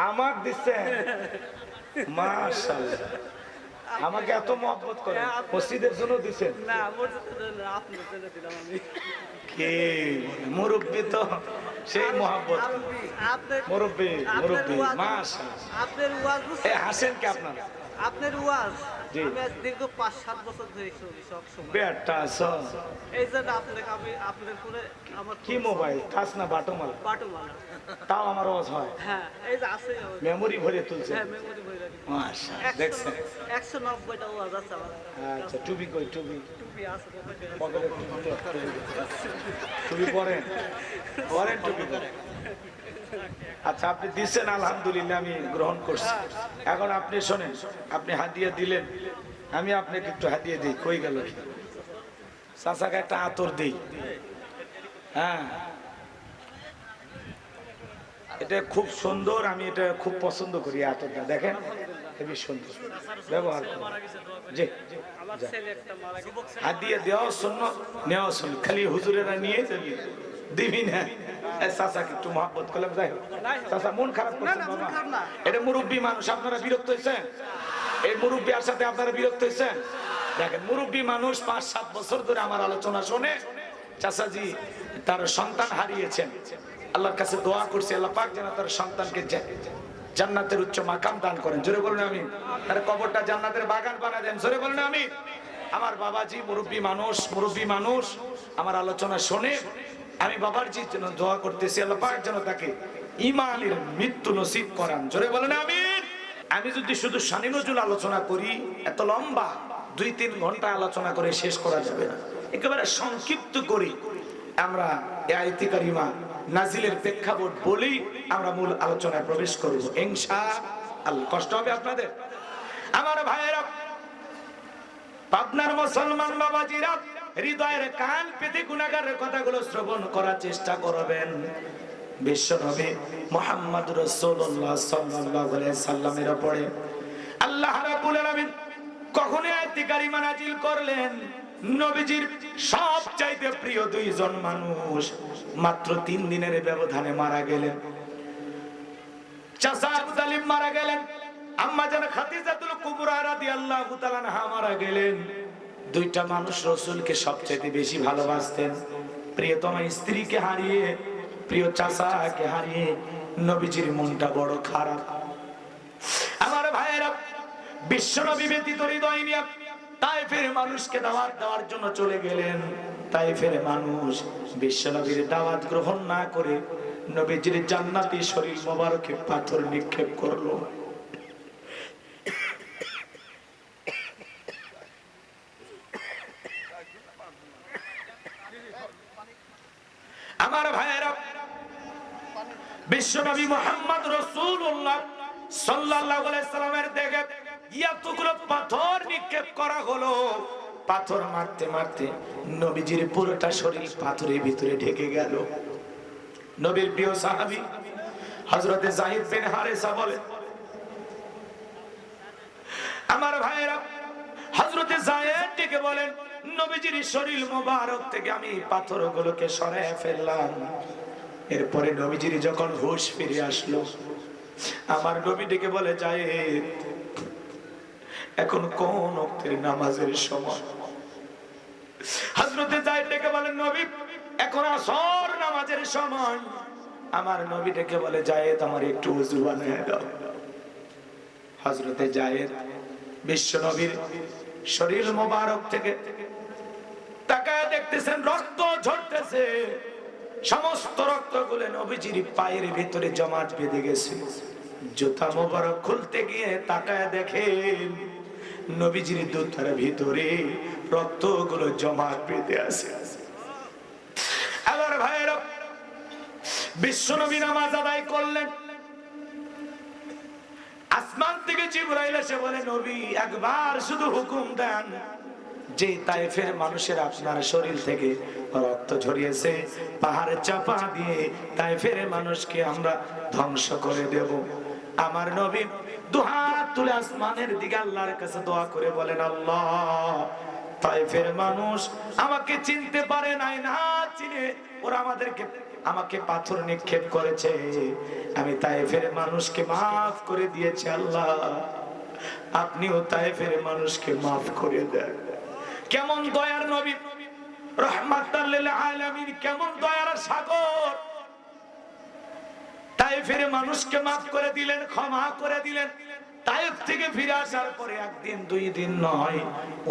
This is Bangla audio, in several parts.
আমার দিচ্ছেন, মাশাআল্লাহ। আমাকে এত মহব্বত করে, মসজিদের জন্য দিচ্ছেন না, মসজিদের জন্য আপনার জন্য দিলাম আমি। কে মুরব্বী তো সেই মহব্বত, মুরব্বী মুরব্বী মাশাআল্লাহ। আপনার ওয়াজ এ হাসেন কে আপনার? আপনার ওয়াজ জি। আমি আজ দীর্ঘ ৫-৭ বছর ধরে শুনি সব সময়। বেটা সব এই জন্য আপনাকে আমি আপনার ফোনে আমার কি মোবাইল টাচ না বাটোমাল? বাটুমালা। তাও আমার আওয়াজ হয়, হ্যাঁ, এই যে আছে মেমোরি ভরে তুলছে। হ্যাঁ, মেমোরি বই রাখি। মাশাআল্লাহ, দেখছেন? ১৯০টা ওয়াজ আছে আমার। আচ্ছা, টুপি কই? টুপি টুপি আছে পকেটে। পকেটে টুপি পরেন, পরেন টুপি পরেন। আচ্ছা, আপনি দিচ্ছেন, আলহামদুলিল্লাহ, আমি গ্রহণ করছি। এখন আপনি শোনেন, আপনি হাদিয়া দিলেন, আমি আপনাকে একটু হাদিয়া দিই। কই গেল কি? চাচাকে একটা আতর দিই। হ্যাঁ, এটা খুব সুন্দর, আমি এটা খুব পছন্দ করি। আতরটা দেখেন, খুবই সুন্দর, ব্যবহার করুন। জি, আমার ছেলে একটা মারা গেছে। হাদিয়া দেওয়া শূন্য, নেওয়া শূন্য। খালি হুজুরেরা নিয়ে যাবি, দিবি না। চাচাকে একটু মহব্বত করলাম, যাই হোক। চাচা মন খারাপ করছেন বাবা, এটা মুরব্বী মানুষ, আপনারা বিরক্ত হয়েছেন? এই মুরব্বীর সাথে আপনারা বিরক্ত হয়েছেন? দেখেন, মুরব্বী মানুষ ৫-৭ বছর ধরে আমার আলোচনা শোনে। চাচাজি তার সন্তান হারিয়েছেন, আল্লাহর কাছে দোয়া করছে, আল্লাহ পাক যেন তার সন্তানকে জান্নাতের উচ্চ মাকাম দান করেন। জোরে বলুন আমি। তার কবরটা জান্নাতের বাগান বানায় দেন। জোরে বলুন আমি। আমার বাবাজি মুরব্বী মানুষ, মুরব্বী মানুষ আমার আলোচনা শোনে। আমি বাবাজির জন্য দোয়া করতেছি, আল্লাহ পাক যেন তাকে ঈমানের মৃত্যু নসিব করান। জোরে বলেন আমিন। আমি যদি শুধু শানী নজরুল আলোচনা করি, এত লম্বা ২-৩ ঘন্টা আলোচনা করে শেষ করা যাবে না। একেবারে সংক্ষিপ্ত করি আমরা এই আয়াতে কারিমা নাজিলের প্রেক্ষাপট বলেই আমরা মূল আলোচনায় প্রবেশ করব ইনশাআল্লাহ। কষ্ট হবে আপনাদের? আমার ভাইয়েরা, পাবনার মুসলমান বাবাজিরা, হৃদয়ের কান পেতে গুনাহগারের কথাগুলো শ্রবণ করার চেষ্টা করবেন। বিশ্বনবী মুহাম্মদ রাসূলুল্লাহ সাল্লাল্লাহু আলাইহি সাল্লামের উপরে আল্লাহ রাব্বুল আলামিন কখন আয়াতে কারিমা নাজিল করলেন? নবীজির সবচাইতে প্রিয় ২ জন মানুষ মাত্র ৩ দিনের ব্যবধানে মারা গেলেন। চাচা আবু তালিব মারা গেলেন, আম্মা জান খাদিজাতুল কুবরা রাদিয়াল্লাহু তাআলা আনহা মারা গেলেন। ২টা মানুষ রাসূলকে সবচাইতে বেশি ভালোবাসতেন। প্রিয়তমা স্ত্রীকে হারিয়ে, প্রিয় চাচাকে হারিয়ে নবীজির মনটা বড় খারাপ। আমার ভাইয়েরা, বিশ্বনবী ব্যতীত হৃদয় নিয়ে তায়েফের মানুষকে দাওয়াত দেওয়ার জন্য চলে গেলেন। তায়েফের মানুষ বিশ্বনবীর দাওয়াত গ্রহণ না করে নবীজির জান্নাতি শরীর মোবারকে পাথর নিক্ষেপ করলো। আমার ভাইয়েরা, বিশ্বনবী মুহাম্মদ রাসূলুল্লাহ সাল্লাল্লাহু আলাইহি সাল্লামের দিকে এতগুলো পাথর নিক্ষেপ করা হলো। পাথর মারতে মারতে নবীজির পুরোটা শরীর পাথরের ভিতরে ঢেকে গেল। নবীর প্রিয় সাহাবী হযরতে যায়েদ বিন হারেসা বলে, আমার ভাইয়েরা, হযরতে যায়েদ ডেকে বলেন, নবীজির শরীর মোবারক থেকে আমি পাথরগুলোকে সরায় ফেললাম। এরপরে নবীজির যখন হুঁশ ফিরে আসলো, আমার নবী ডেকে বলে, যায়েদ, এখন কোন ওয়াক্তের নামাজের সময়? হযরতে যায়েদ ডেকে বলেন, নবী, এখন আসর নামাজের সময়। আমার নবী ডেকে বলে, যায়েদ, আমার একটু ওযু বানায় দাও। হযরতে যায়েদ বিশ্ব নবীর শরীর মোবারক থেকে তাকায় দেখতেছেন রক্ত ঝরতেছে। সমস্ত রক্তগুলো নবীজির পায়ের ভিতরে জমাট বেঁধে গেছে। জুতা মোবারক খুলতে গিয়ে তাকায় দেখেন নবীজির জুতার ভিতরে রক্তগুলো জমাট বেঁধে আছে। আমার ভাইয়েরা, বিশ্বনবী নামাজ আদায় করলেন। আসমান থেকে জিবরাইল এসে বলে, নবী, একবার শুধু হুকুম দেন, যে তায়েফের মানুষের আপনার শরীর থেকে রক্ত ঝরিয়েছে, পাহাড়ে চাপা দিয়ে তায়েফের মানুষকে আমরা ধ্বংস করে দেব। আমার নবী দুহাত তুলে আসমানের দিকে আল্লাহর কাছে দোয়া করে বলেন, আল্লাহ, তায়েফের মানুষ আমাকে চিনতে পারে নাই, না চিনে ওরা আমাদেরকে আমাকে পাথর নিক্ষেপ করেছে, আমি তায়েফের মানুষকে মাফ করে দিয়েছি। আল্লাহ আপনিও তায়েফের মানুষকে মাফ করে দেন। কেমন দয়ার নবী, রাহমাতাল লিল আলামিন, কেমন দয়ার সাগর। তায়েফের মানুষকে মাফ করে দিলেন, ক্ষমা করে দিলেন। তায়েফ থেকে ফিরে আসার পরে একদিন দুই দিন নয়,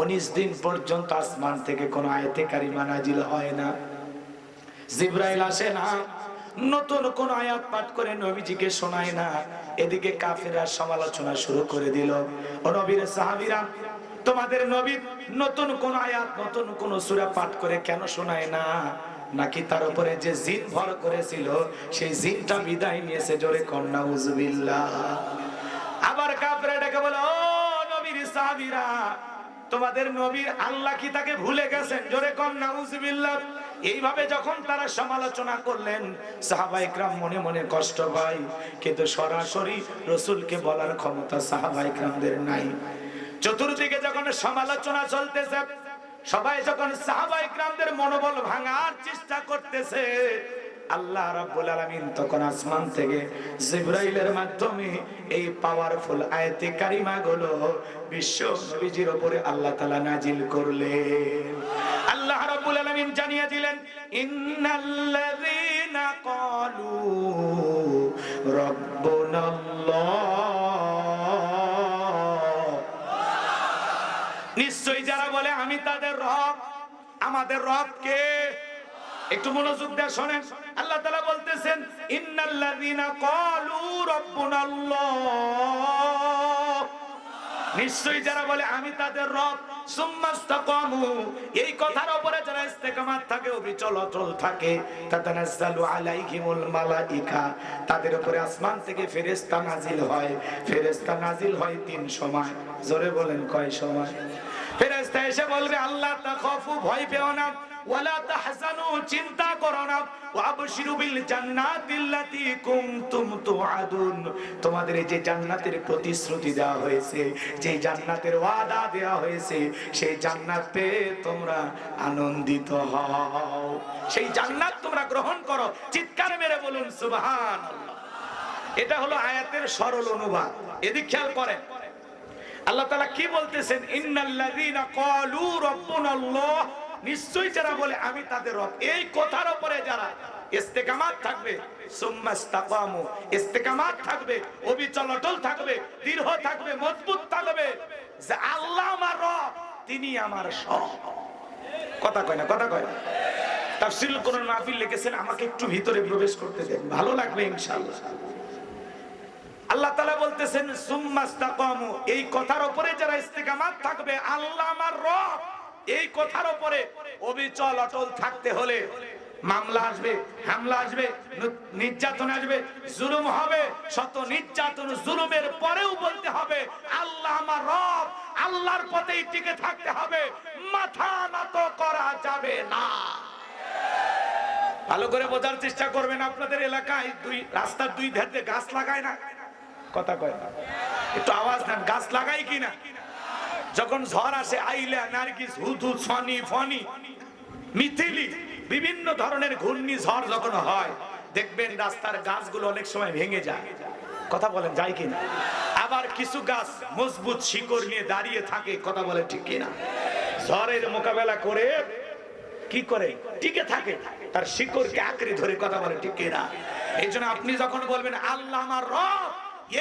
19 দিন পর্যন্ত আসমান থেকে কোন আয়াতে কারিমা নাজিল হয় না। জিবরাইল আসে না, নতুন কোন আয়াত পাঠ করে নবীজিকে শোনায় না। এদিকে কাফেররা সমালোচনা শুরু করে দিল, ও নবীর সাহাবীরা, তোমাদের নবী নতুন কোন আয়াত, নতুন কোন সূরা পাঠ করে কেন শোনায় না? নাকি তার উপরে যে জিন ভর করেছিল সেই জিনটা বিদায় নিয়েছে? জোরে কন্যা উযবিল্লাহ। আবার কাফেররা ডেকে বলে, ও নবীর সাহাবীরা, তোমাদের নবীর আল্লাহ কি তাকে ভুলে গেছেন? জোরে কন্যা উযবিল্লাহ। এইভাবে যখন তারা সমালোচনা করলেন, সাহাবায়ে কেরাম মনে মনে কষ্ট পায়, কিন্তু সরাসরি রাসূলকে বলার ক্ষমতা সাহাবায়ে কেরামদের নাই। চতুর্দিকে যখন সমালোচনা চলতেছে, সবাই যখন সাহাবায়ে কেরামদের মনোবল ভাঙার চেষ্টা করতেছে, আল্লাহ রাব্বুল আলামিন তখন আসমান থেকে জিবরাইলের মাধ্যমে এই পাওয়ারফুল আয়াতে কারিমা গুলো বিশ্ব নবীজির উপরে আল্লাহ তাআলা নাজিল করলেন। আল্লাহ রাব্বুল আলামিন জানিয়ে দিলেন, ইন্নাল্লাযীনা ক্বালু রাব্বুনাল্লাহ, নিশ্চয়ই যারা বলে আমি তাদের রব। আমাদের রব কে? একটু মনোযোগ দিয়ে শুনেন। আল্লাহ তাআলা বলতেছেন, ইন্নাল্লাযীনা ক্বালু রাব্বুনাল্লাহ, নিশ্চয়ই যারা বলে আমি তাদের রব, সুম্মাস্তাকামু, এই কথার উপরে যারা ইস্তেকামাত থাকে, অবিচল অচল থাকে, তাতানাজ্জালু আলাইহিমুল মালাইকা, তাদের উপরে আসমান থেকে ফেরেশতা নাজিল হয়। ফেরেশতা নাজিল হয় 3 সময়। জোরে বলেন কয় সময়? ফেরেশতা এসে বলবে, আল্লাহ তাখাফু, ভয় পেও না, ওয়ালা তাহজানু, চিন্তা করো না, ওয়াবশিরু বিল জান্নাতিল্লাতী কুনতুম তুআদুন, তোমাদের এই যে জান্নাতের প্রতিশ্রুতি দেওয়া হয়েছে, যে জান্নাতের ওয়াদা দেওয়া হয়েছে, সেই জান্নাত পেয়ে তোমরা আনন্দিত হও, সেই জান্নাত তোমরা গ্রহণ করো। চিৎকার মেরে বলুন সুবহানাল্লাহ। এটা হলো আয়াতের সরল অনুবাদ। এদিক খেয়াল করেন, আল্লাহ তাআলা কি বলতেছেন, ইন্নাল্লাযীনা ক্বালু রাব্বুনাল্লাহ, নিশ্চয়ই যারা বলে আমি তাদের রব, এই কথার উপরে যারা ইস্তেকামাত থাকবে, সুম্মাস্তাকামু, ইস্তেকামাত থাকবে, অবিচল অটল থাকবে, দৃঢ় থাকবে, মজবুত থাকবে যে আল্লাহ আমার রব, তিনি আমার সব। কথা কয় না, কথা কয় না। তাফসীরুল কোরআন মাহফিল লিখেছেন, আমাকে একটু ভিতরে প্রবেশ করতে দেন, ভালো লাগবে ইনশাআল্লাহ। আল্লাহ তাআলা বলতেছেন সুম্মাস্তাকামু, এই কথার উপরে যারা ইস্তেকামাত থাকবে, আল্লাহ আমার রব, এই কথার উপরে অবিচল অটল থাকতে হলে মামলা আসবে, হামলা আসবে, নির্যাতন আসবে, জুলুম হবে, শত নির্যাতন জুলুমের পরেও বলতে হবে আল্লাহ আমার রব, আল্লাহর পথেই টিকে থাকতে হবে, মাথা নত করা যাবে না। ভালো করে বোঝার চেষ্টা করবেন। আপনাদের এলাকায় রাস্তার দুই ধারে গাছ লাগায় না? কথা কয় না, একটু আওয়াজ দেন, গাছ লাগাই কিনা? যখন ঝড় আসে, আইলা, নার্গিস, হুদহুদ, ফনি, ফনি, মিথিলি, বিভিন্ন ধরনের ঘূর্ণি ঝড় যখন হয়, দেখবেন রাস্তার গাছগুলো অনেক সময় ভেঙে যায়। কথা বলেন, যায় কিনা? আবার কিছু গাছ মজবুত শিকড় নিয়ে দাঁড়িয়ে থাকে। কথা বলেন ঠিক কিনা? ঝড়ের মোকাবেলা করে কি করে টিকে থাকে, তার শিকড়কে আঁকড়ে ধরে। কথা বলেন ঠিক কিনা? এই জন্য আপনি যখন বলবেন আল্লাহ আমার রব,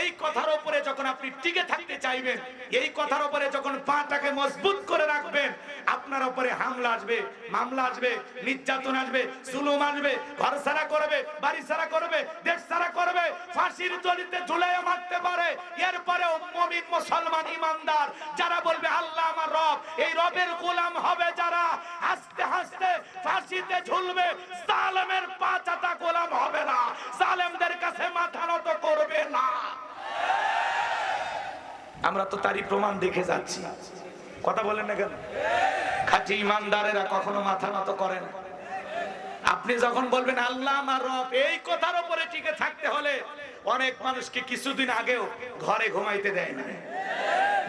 এই কথার উপরে যখন আপনি টিকে থাকতে চাইবেন, এই কথার উপরে যখন পাটাকে মজবুত করে রাখবেন, আপনার উপরে হামলা আসবে, মামলা আসবে, নির্যাতন আসবে, জুলুম আসবে, ঘর ছাড়া করবে, বাড়ি ছাড়া করবে, দেশ ছাড়া করবে, ফাঁসির দড়িতে ঝুলাইয়া মারতে পারে। এরপরেও মুমিন, মুসলমান, ইমানদার যারা বলবে আল্লাহ আমার রব, এই রবের গোলাম হবে যারা, হাসতে হাসতে ফাঁসিতে ঝুলবে, জালেমের পা চাটা গোলাম হবে না, জালেমদের কাছে মাথা নত করবে না। আমরা তো তারই প্রমাণ দেখে যাচ্ছি। কথা বলেন না কেন? খাঁটি ইমানদারেরা কখনো মাথা নত করে না। আপনি যখন বলবেন আল্লাহ আমার রব, এই কথার উপরে টিকে থাকতে হলে অনেক মানুষকে কিছুদিন আগেও ঘরে ঘুমাইতে দেয় না,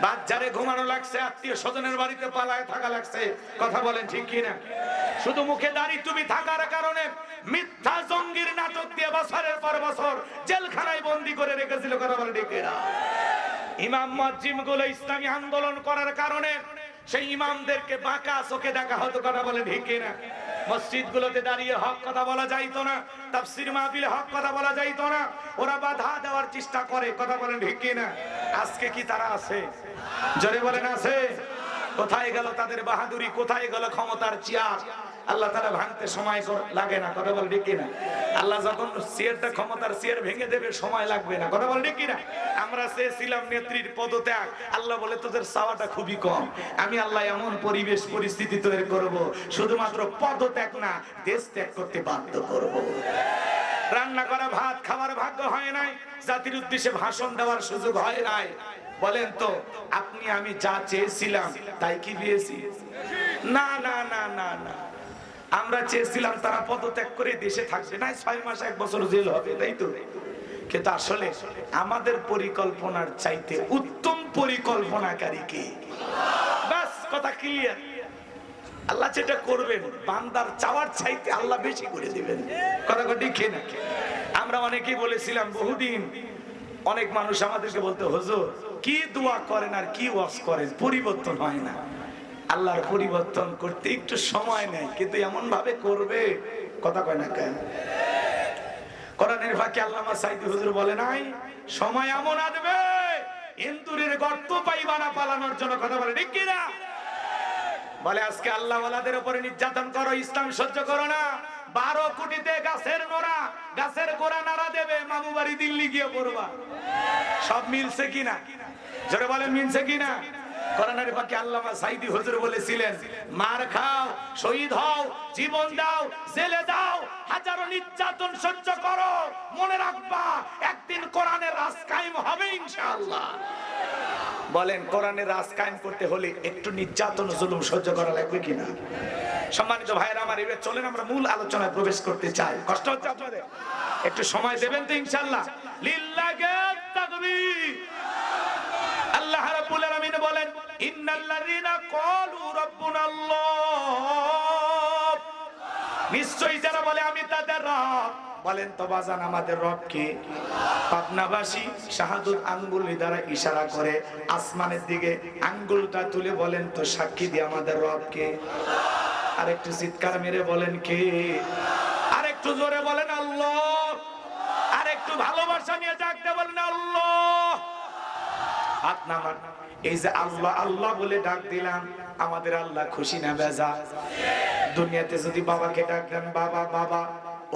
বাচ্চারে ঘুমানো লাগছে, আত্মীয় স্বজনের বাড়িতে পালায় থাকা লাগছে। কথা বলেন ঠিক কিনা? শুধু মুখে দাড়ি টুপি থাকার কারণে মিথ্যা জঙ্গির নাটক দিয়ে বছরের পর বছর জেলখানায় বন্দী করে রেখেছিল, কথা বলে ঠিক না? ইমাম মুয়াজ্জিম গুলো ইসলামী আন্দোলন করার কারণে সেই ইমামদেরকে বাঁকা চোখে দেখা হতো, কথা বলে ঠিক না? মসজিদগুলোতে দাঁড়িয়ে হক কথা বলা যাইতো না, তাফসীর মাহফিলে হক কথা বলা যাইতো না, ওরা বাধা দেওয়ার চেষ্টা করে, কথা বলেন ঠিক না? আজকে কি তারা আছে? জোরে বলেন আছে? কোথায় গেল তাদের বাহাদুরি, কোথায় গেল ক্ষমতার চেয়ার? আল্লাহ তাআলা ভাঙতে সময় লাগে না, কথা বলেন ঠিক না? আল্লাহ যখন চেয়ারটা ক্ষমতার চেয়ার ভেঙে দেবে সময় লাগবে না, কথা বলেন ঠিক না? আমরা চেয়েছিলাম নেত্রীর পদত্যাগ, আল্লাহ বলে তোদের চাওয়াটা খুবই কম, আমি আল্লাহ এমন পরিবেশ পরিস্থিতি তৈরি করব শুধুমাত্র পদত্যাগ না দেশ ত্যাগ করতে বাধ্য করব। রান্না করা ভাত খাওয়ার ভাগ্য হয় নাই, জাতির উদ্দেশ্যে ভাষণ দেওয়ার সুযোগ হয় নাই। বলেন তো আপনি আমি যা চেয়েছিলাম তাই কি পেয়েছি? না না না না না, আমরা চেয়েছিলাম তারা পদত্যাগ করে দেশে থাকবে না, 6 মাস 1 বছর জেল হবে, তাই তো? কিন্তু আসলে আমাদের পরিকল্পনার চাইতে উত্তম পরিকল্পনাকারী কে? বাস কথা ক্লিয়ার। আল্লাহ যেটা করবেন বান্দার চাওয়ার চাইতে আল্লাহ বেশি করে দিবেন, কথা ঠিক না? আমরা অনেকেই বলেছিলাম বহুদিন, অনেক মানুষ আমাদেরকে বলতে, হুজুর কি দোয়া করেন আর কি ওয়াজ করেন, পরিবর্তন হয় না। আল্লাহর পরিবর্তন করতে একটু সময় নেয়, কিন্তু এমন ভাবে করবে, কথা কয় না কেন? কোরআনের ফাঁকে আল্লামা সাইদি হুজুর বলে নাই, সময় এমন আসবে ইন্দুরের গর্ত পাইবা না পালানোর জন্য, কথা বলে ঠিক কি না? বলে আজকে আল্লাহ ওয়ালাদের উপরে নির্যাতন করো, ইসলাম সহ্য করো না, 12 কোটিতে গাছের নোড়া, গাছের গোড়া নাড়া দেবে, মামু বাড়ি দিল্লি গিয়ে পড়বা। সব মিলছে কিনা? জোরে বলেন মিলছে কিনা? কোরআনের পাকে আল্লামা সাইদি হুজুর বলেছিলেন, মার খাও, শহীদ হও, জীবন দাও, জেলে দাও, হাজারো নির্যাতন সহ্য করো, মনে রাখবা একদিন কোরআনের রাজ কায়েম হবে ইনশাআল্লাহ। বলেন কোরআনের রাজ কায়েম করতে হলে একটু নির্যাতন জুলুম সহ্য করা লাগবে কিনা? সম্মানিত ভাইরা আমার, এবার চলেন আমরা মূল আলোচনায় প্রবেশ করতে চাই। কষ্ট হচ্ছে আপনাদের? একটু সময় দেবেন তো ইনশাআল্লাহ? লিল্লাহি তাকবীর। আল্লাহ রাব্বুল আলামিন বলেন, ইন্নাল্লাযীনা ক্বালু রাব্বুনাল্লাহ, নিশ্চয়ই যারা বলে আমি তাদের রব। বলেন তো বাজান আমাদের রব কে? পাবনাবাসী শাহাদুত আঙ্গুলি দ্বারা ইশারা করে আসমানের দিকে আঙ্গুলটা তুলে বলেন তো সাক্ষী দিয়ে আমাদের রব কে? আর একটু চিৎকার মেরে বলেন কে? আর একটু জোরে বলেন আল্লাহ। আর একটু ভালোবাসা নিয়ে ডাকতে বলেন আল্লাহ। হাত নামান। এই যে আল্লাহ আল্লাহ বলে ডাক দিলাম, আমাদের আল্লাহ খুশি না বেজা? দুনিয়াতে যদি বাবাকে ডাকলেন বাবা বাবা,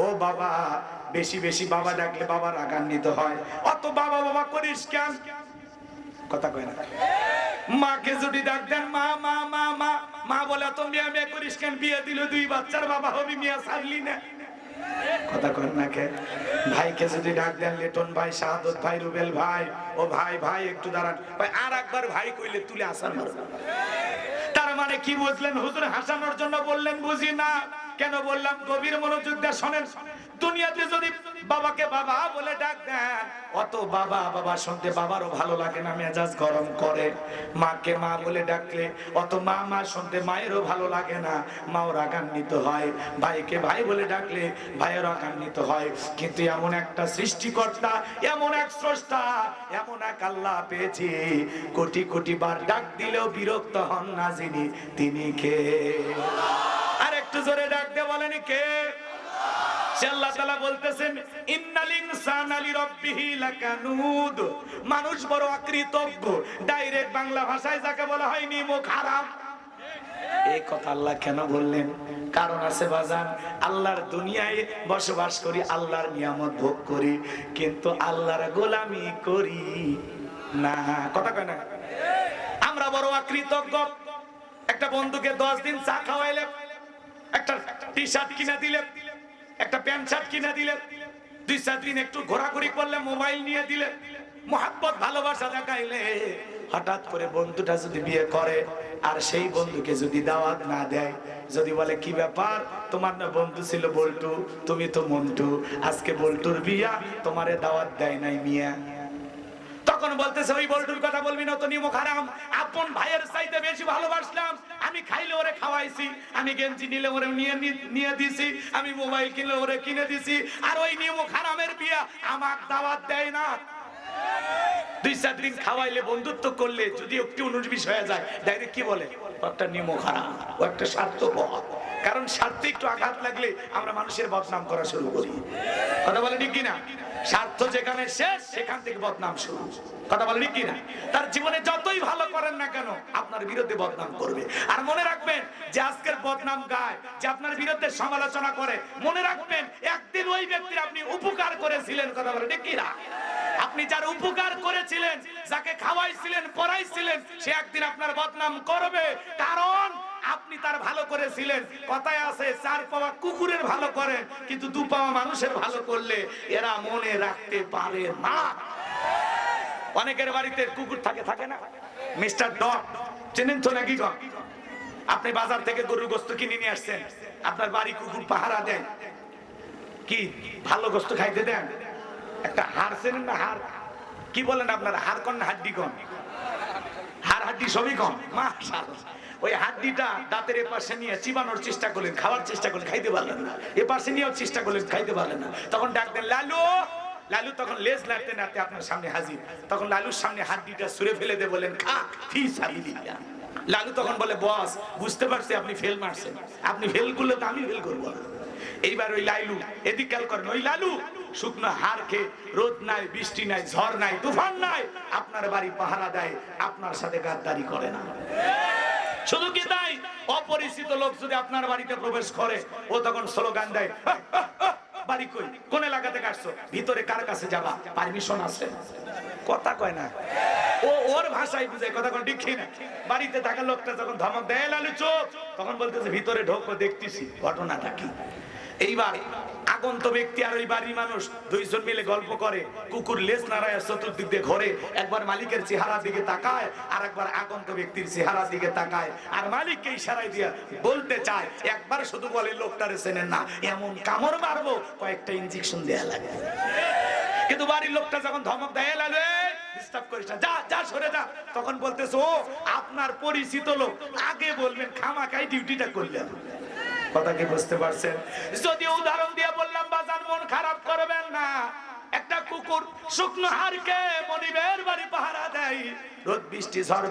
ও বাবা, বেশি বেশি বাবা ডাকলে বাবা রাগান্বিত হয়, অত বাবা বাবা করিস কেন? কথা কয় না? মাকে যদি ডাক দেন মা মা মা মা, মা বলে তো মিয়া মিয়া করিস কেন? বিয়ে দিল 2 বাচ্চার বাবা হবি, মিয়া ছাড়লি না। কথা কয় না কে? ভাইকে যদি ডাক দেন লিটন ভাই, শাহাদত ভাই, রুবেল ভাই, ও ভাই ভাই একটু দাঁড়ান, ভাই আর একবার ভাই কইলে তুলে আসার মারো। তার মানে কি বুঝলেন? হুজুর হাসানোর জন্য বললেন? বুঝি না। কেন বললাম? গভীর মনোযোগ দিয়ে শোনেন। দুনিয়াতে যদি বাবাকে বাবা বলে ডাক দেন, অত বাবা বাবা শুনতে বাবারও ভালো লাগে না, মেজাজ গরম করে। মাকে মা বলে ডাকলে অত মা মা শুনতে মায়েরও ভালো লাগে না, মাও রাগান্বিত হয়। ভাইকে ভাই বলে ডাকলে ভাইয়ের রাগান্বিত হয়। কিন্তু এমন একটা সৃষ্টিকর্তা, এমন এক স্রষ্টা, এমন এক আল্লাহ পেয়েছি, কোটি কোটি বার ডাক দিলেও বিরক্ত হন না যিনি, তিনি কে? আর একটু জোরে ডাক দিয়ে বলেন কে? আল্লাহ তাআলা বলতেছেন, ইন্নাল ইনসানা লিরাব্বিহি লাকানুদ, মানুষ বড় অকৃতজ্ঞ। ডাইরেক্ট বাংলা ভাষায় যাকে বলা হয় নিমক হারাম। এই কথা আল্লাহ কেন বললেন? কারণ আছে বাজান, আল্লাহর দুনিয়ায় বসবাস করি, আল্লাহর নিয়ামত ভোগ করি, কিন্তু আল্লাহর গোলামি করি না। কথা কয় না? আমরা বড় অকৃতজ্ঞ। একটা বন্ধুকে 10 দিন চা খাওয়াইলে, একটা টি-শার্ট কিনে দিলে, একটা প্যান্ট শার্ট কিনে দিলে, 2-4 দিন একটু ঘোরাঘুরি করলে, মোবাইল নিয়ে দিলে, মোহাব্বত ভালোবাসা দেখাইলে, হঠাৎ করে বন্ধুটা যদি বিয়ে করে আর সেই বন্ধুকে যদি দাওয়াত না দেয়, যদি বলে কি ব্যাপার, তোমার না বন্ধু ছিল বল্টু, তুমি তো মন্টু, আজকে বল্টুর বিয়া, তোমারে দাওয়াত দেয় নাই মিয়া, তখন বলতেছে ওই বল্টুর কথা বলবি না, তো নিমক হারাম। আপন ভাইয়ের চাইতে বেশি ভালোবাসলাম, আমি খাইলে ওরে খাওয়াইছি, আমি গেঞ্জি নিলে ওরে নিয়ে দিছি, আমি মোবাইল কিনলে ওরে কিনে দিছি, আর ওই নিমক হারামের বিয়া আমার দাওয়াত দেয় না। 2-4 দিন খাওয়াইলে, বন্ধুত্ব করলে যদি একটু 19-20 হয়ে যায়, ডাইরেক্ট কি বলে, একটা নিমক হারাম, ও একটা স্বার্থপর। কারণ স্বার্থে একটু আঘাত লাগলে আমরা মানুষের বদনাম করা শুরু করি। কথা বলে ঠিক কিনা? স্বার্থ যেখানে শেষ, সেখান থেকে বদনাম শুরু। কথা বলে ঠিক কিনা? তার জীবনে যতই ভালো করেন না কেন, আপনার বিরুদ্ধে বদনাম করবে। আর মনে রাখবেন যে আজকের বদনাম গায়, যে আপনার বিরুদ্ধে সমালোচনা করে, মনে রাখবেন একদিন ওই ব্যক্তির আপনি উপকার করেছিলেন। কথা বলে ঠিক কিনা? আপনি যার উপকার করেছিলেন, যাকে খাওয়াইছিলেন, পড়াইছিলেন, সে একদিন আপনার বদনাম করবে। কারণ আপনি তার ভালো করেছিলেন। কথায় আছে 4 পাওয়া কুকুরের ভালো করেন, কিন্তু 2 পাওয়া মানুষের ভালো করলে এরা মনে রাখতে পারে না। অনেকের বাড়িতে কুকুর থাকে না, মিস্টার ডগ, চেনেন তো নাকি? আপনি বাজার থেকে গরুর গোশত কিনে নিয়ে আসছেন, আপনার বাড়ি কুকুর পাহারা দেন, কি ভালো গোশত খাইতে দেন? একটা হাড় চেনেন না? হাড় কি বলেন আপনারা? হাড় কন না হাড্ডি কন? হাড় হাড্ডি সবই কন। মাশাআল্লাহ। ওই হাড্ডিটা দাঁতের এপাশে নিয়ে চিবানোর চেষ্টা করলেন, খাওয়ার চেষ্টা করলেন, খাইতে পারলেন না। এপাশে নিয়েও চেষ্টা করলেন, খাইতে পারলেন না। তখন ডাক দেন লালু। লালু তখন লেজ নাড়তে নাড়তে আপনার সামনে হাজির। তখন লালুর সামনে হাড্ডিটা ছুঁড়ে ফেলে দিয়ে বলেন, খা, ফি সাবিলিল্লাহ। লালু তখন বলে, বস বুঝতে পারছি আপনি ফেল মারছেন, আপনি ফেল করলে তো আমি ফেল করবো না। এইবার ওই লালু, এদিক খেয়াল করেন, ওই লালু শুকনো হাড় খেয়ে, রোদ নাই, বৃষ্টি নাই, ঝড় নাই, তুফান নাই, আপনার বাড়ি পাহারা দেয়, আপনার সাথে গাদ্দারি করে না। শুধু কি তাই, অপরিচিত লোক যদি আপনার বাড়িতে প্রবেশ করে, ও তখন স্লোগান দেয়, বাড়ি কই, কোন এলাকা থেকে আসছো, ভিতরে কার কাছে যাবা, পারমিশন আছে? কথা কয় না, ও ওর ভাষায় বুঝায়। কথা কোন ঠিক না? বাড়িতে থাকা লোকটা যখন ধমক দেয়, লালু চুপ, তখন বলতেছে ভিতরে ঢোকো, দেখতেছি ঘটনাটা কি। এইবার আগন্ত ব্যক্তি আর ওই বাড়ির মানুষ 2 জন মিলে গল্প করে, কুকুর লেজ নাড়ায় চতুর্দিক দিয়ে ঘোরে, একবার মালিকের চেহারার দিকে তাকায়, আর একবার আগন্ত ব্যক্তির চেহারার দিকে তাকায়, আর মালিককে ইশারায় দিয়ে বলতে চায়, একবার শুধু বলে লোকটারে চেনেন না, এমন কামড় মারবো কয়েকটা ইনজেকশন দেয়া লাগে। কিন্তু বাড়ির লোকটা যখন ধমক দেয়, লালু ডিস্টার্ব করিস না, যা যা সরে যা, তখন বলতেছে, ও আপনার পরিচিত লোক, আগে বলবেন, খামাখাই ডিউটিটা করলেন। কথা কি বুঝতে পারছেন? যদি উদাহরণ দিয়ে বললাম, বাজান মন খারাপ করবেন না। একটা কুকুর শুকনো হাড়কে মনিবের বাড়ি পাহারা দেয়, রোদ বৃষ্টি ঝড়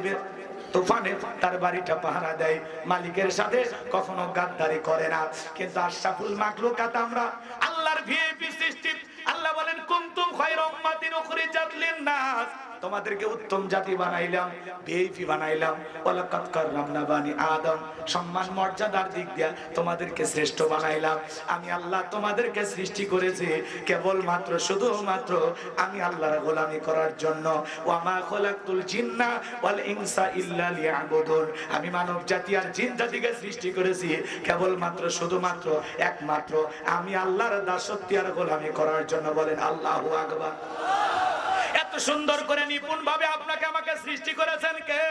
তুফানে তার বাড়িটা পাহারা দেয়, মালিকের সাথে কখনো গাদ্দারি করে না। কিন্তু আশরাফুল মাখলুকাত আমরা, আল্লাহর ভিআইপি সৃষ্টি। আল্লাহ বলেন, কুনতুম খায়রা উম্মাতিন উখরিজাত লিন-নাস, তোমাদেরকে উত্তম জাতি বানাইলাম, ভিআইপি বানাইলাম। ওয়ালাকাদ কাররামনা বানি আদম, সম্মান মর্যাদার দিক দিয়ে তোমাদেরকে শ্রেষ্ঠ বানাইলাম। আমি আল্লাহ তোমাদেরকে সৃষ্টি করেছি কেবলমাত্র, শুধুমাত্র আমি আল্লাহর গোলামি করার জন্য। ওয়া মা খালাকতুল জিন্না ওয়াল ইনসা ইল্লা লিয়াবুদুন, আমি মানব জাতি আর জিন জাতিকে সৃষ্টি করেছি কেবলমাত্র, শুধুমাত্র, একমাত্র আমি আল্লাহর দাসত্ব আর গোলামি করার জন্য। বলেন আল্লাহু আকবার। এত সুন্দর করে নিপুণ ভাবে আপনাকে আমাকে সৃষ্টি করেছেন কে?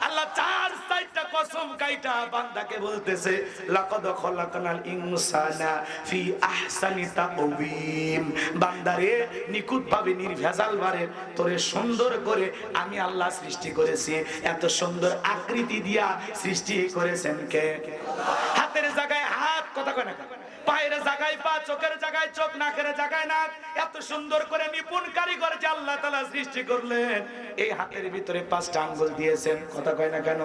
আল্লাহ 4-4টা কসম কাইটা বান্দাকে বলতেছে, লাকাদ খালাকনাল ইনসানা ফি আহসানি তাকওয়িম, বান্দারে নিখুঁত ভাবে, নির্ভেজাল ভাবে তোরে সুন্দর করে আমি আল্লাহ সৃষ্টি করেছি। এত সুন্দর আকৃতি দিয়া সৃষ্টি করেছেন কে? হাতের জায়গায় হাত, কথা কয় না, পায়ের জায়গায় পা, চোখের জায়গায় চোখ, নাকের জায়গায় নাক, এত সুন্দর করে নিপুণ কারিগর যে আল্লাহ তাআলা সৃষ্টি করলেন। এই হাতের ভিতরে 5টা আঙ্গুল দিয়েছেন, কথা কয় না কেন?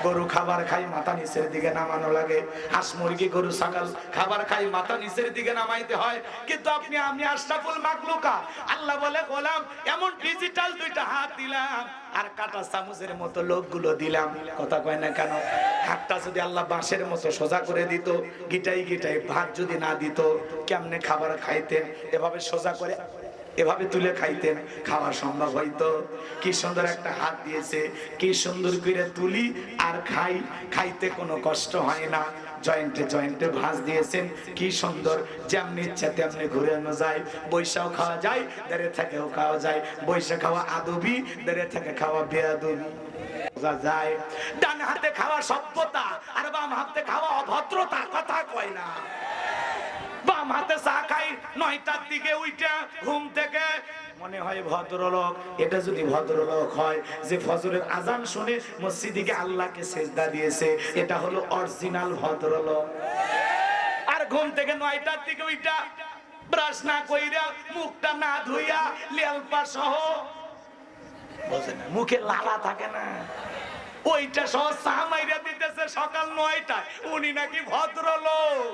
গরু খাবার খাই, মাথা নিচের দিকে নামানো লাগে। হাঁস মুরগি গরু ছাগল খাবার খাই, মাথা নিচের দিকে নামাইতে হয়। কিন্তু আমি আশরাফুল মাখলুকা, আল্লাহ বলে, গোলাম এমন ডিজিটাল 2টা হাত দিলাম, আর কাটা চামচের মতো লোকগুলো দিলাম। কথা কয় না কেন? হাতটা যদি আল্লাহ বাঁশের মতো সোজা করে দিত, গিটাই গিটাই ভাত যদি না দিত, কেমনে খাবার খাইতেন? এভাবে সোজা করে, এভাবে তুলে খাইতেন, খাওয়া সম্ভব হইতো? কি সুন্দর একটা হাত দিয়েছে, কি সুন্দর করে তুলি আর খাই, খাইতে কোনো কষ্ট হয় না। জয়েন্টে জয়েন্টে ভাঁজ দিয়েছেন, কি সুন্দর, যেমনি ইচ্ছা তেমনি ঘুরানো যায়। বৈশাও খাওয়া যায়, দাঁড়িয়ে থেকেও খাওয়া যায়। বৈশা খাওয়া আদবি, দাঁড়িয়ে থেকে খাওয়া বেয়াদবি যায়। ডান হাতে খাওয়া সভ্যতা, আর বাম হাতে খাওয়া অভদ্রতা। কথা কয় না? বাম হাতে চা খাই 9টার দিকে উইটা ঘুম থেকে, মনে হয় ভদ্রলোক। এটা যদি ভদ্রলোক হয় যে ফজরের আজান শুনে মসজিদে গিয়ে আল্লাহকে সেজদা দিয়েছে, এটা হলো অরিজিনাল ভদ্রলোক। আর ঘুম থেকে 9টার দিকে ওইটা ব্রাশ না কইরা, মুখটা না ধুইয়া, লেলপা সহ, বুঝেন মুখে লালা থাকে না, ওইটা সহ চা মাইরা দিতেছে সকাল 9টায়, উনি নাকি ভদ্রলোক।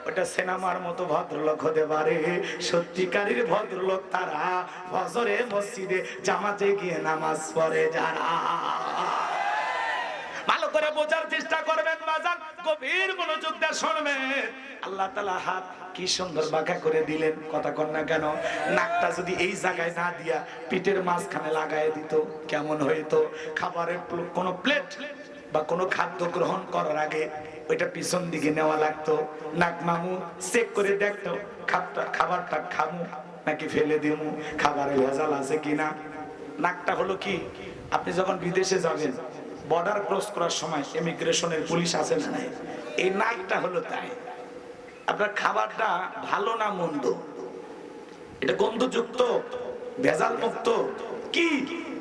ওটা সিনেমার মতো ভদ্রলোক হতে পারে, সত্যিকারের ভদ্রলোক তারা ফজরে মসজিদে জামাতে গিয়ে নামাজ পড়ে যারা। ভালো করে বোঝার চেষ্টা করবেন বাজান, গভীর মনোযোগ দিয়ে শুনবেন। আল্লাহ তাআলা হাত কি সুন্দর বাঁকা করে দিলেন, কথা কন না কেন? নাকটা যদি এই জায়গায় না দিয়া পিঠের মাঝখানে লাগায় দিত কেমন হইতো? খাবারের কোনো প্লেট বা কোনো খাদ্য গ্রহণ করার আগে ওইটা পিছন দিকে নেওয়া লাগতো। নাক মামু চেক করে দেখতো খাবারটা খামু নাকি ফেলে দিমু, খাবারে ভেজাল আছে কিনা। নাকটা হলো কি, আপনি যখন বিদেশে যাবেন বর্ডার ক্রস করার সময় ইমিগ্রেশনের পুলিশ আছে না, এই নাকটা হলো তাই। আপনার খাবারটা ভালো না মন্দ, এটা গন্ধযুক্ত ভেজাল মুক্ত কি,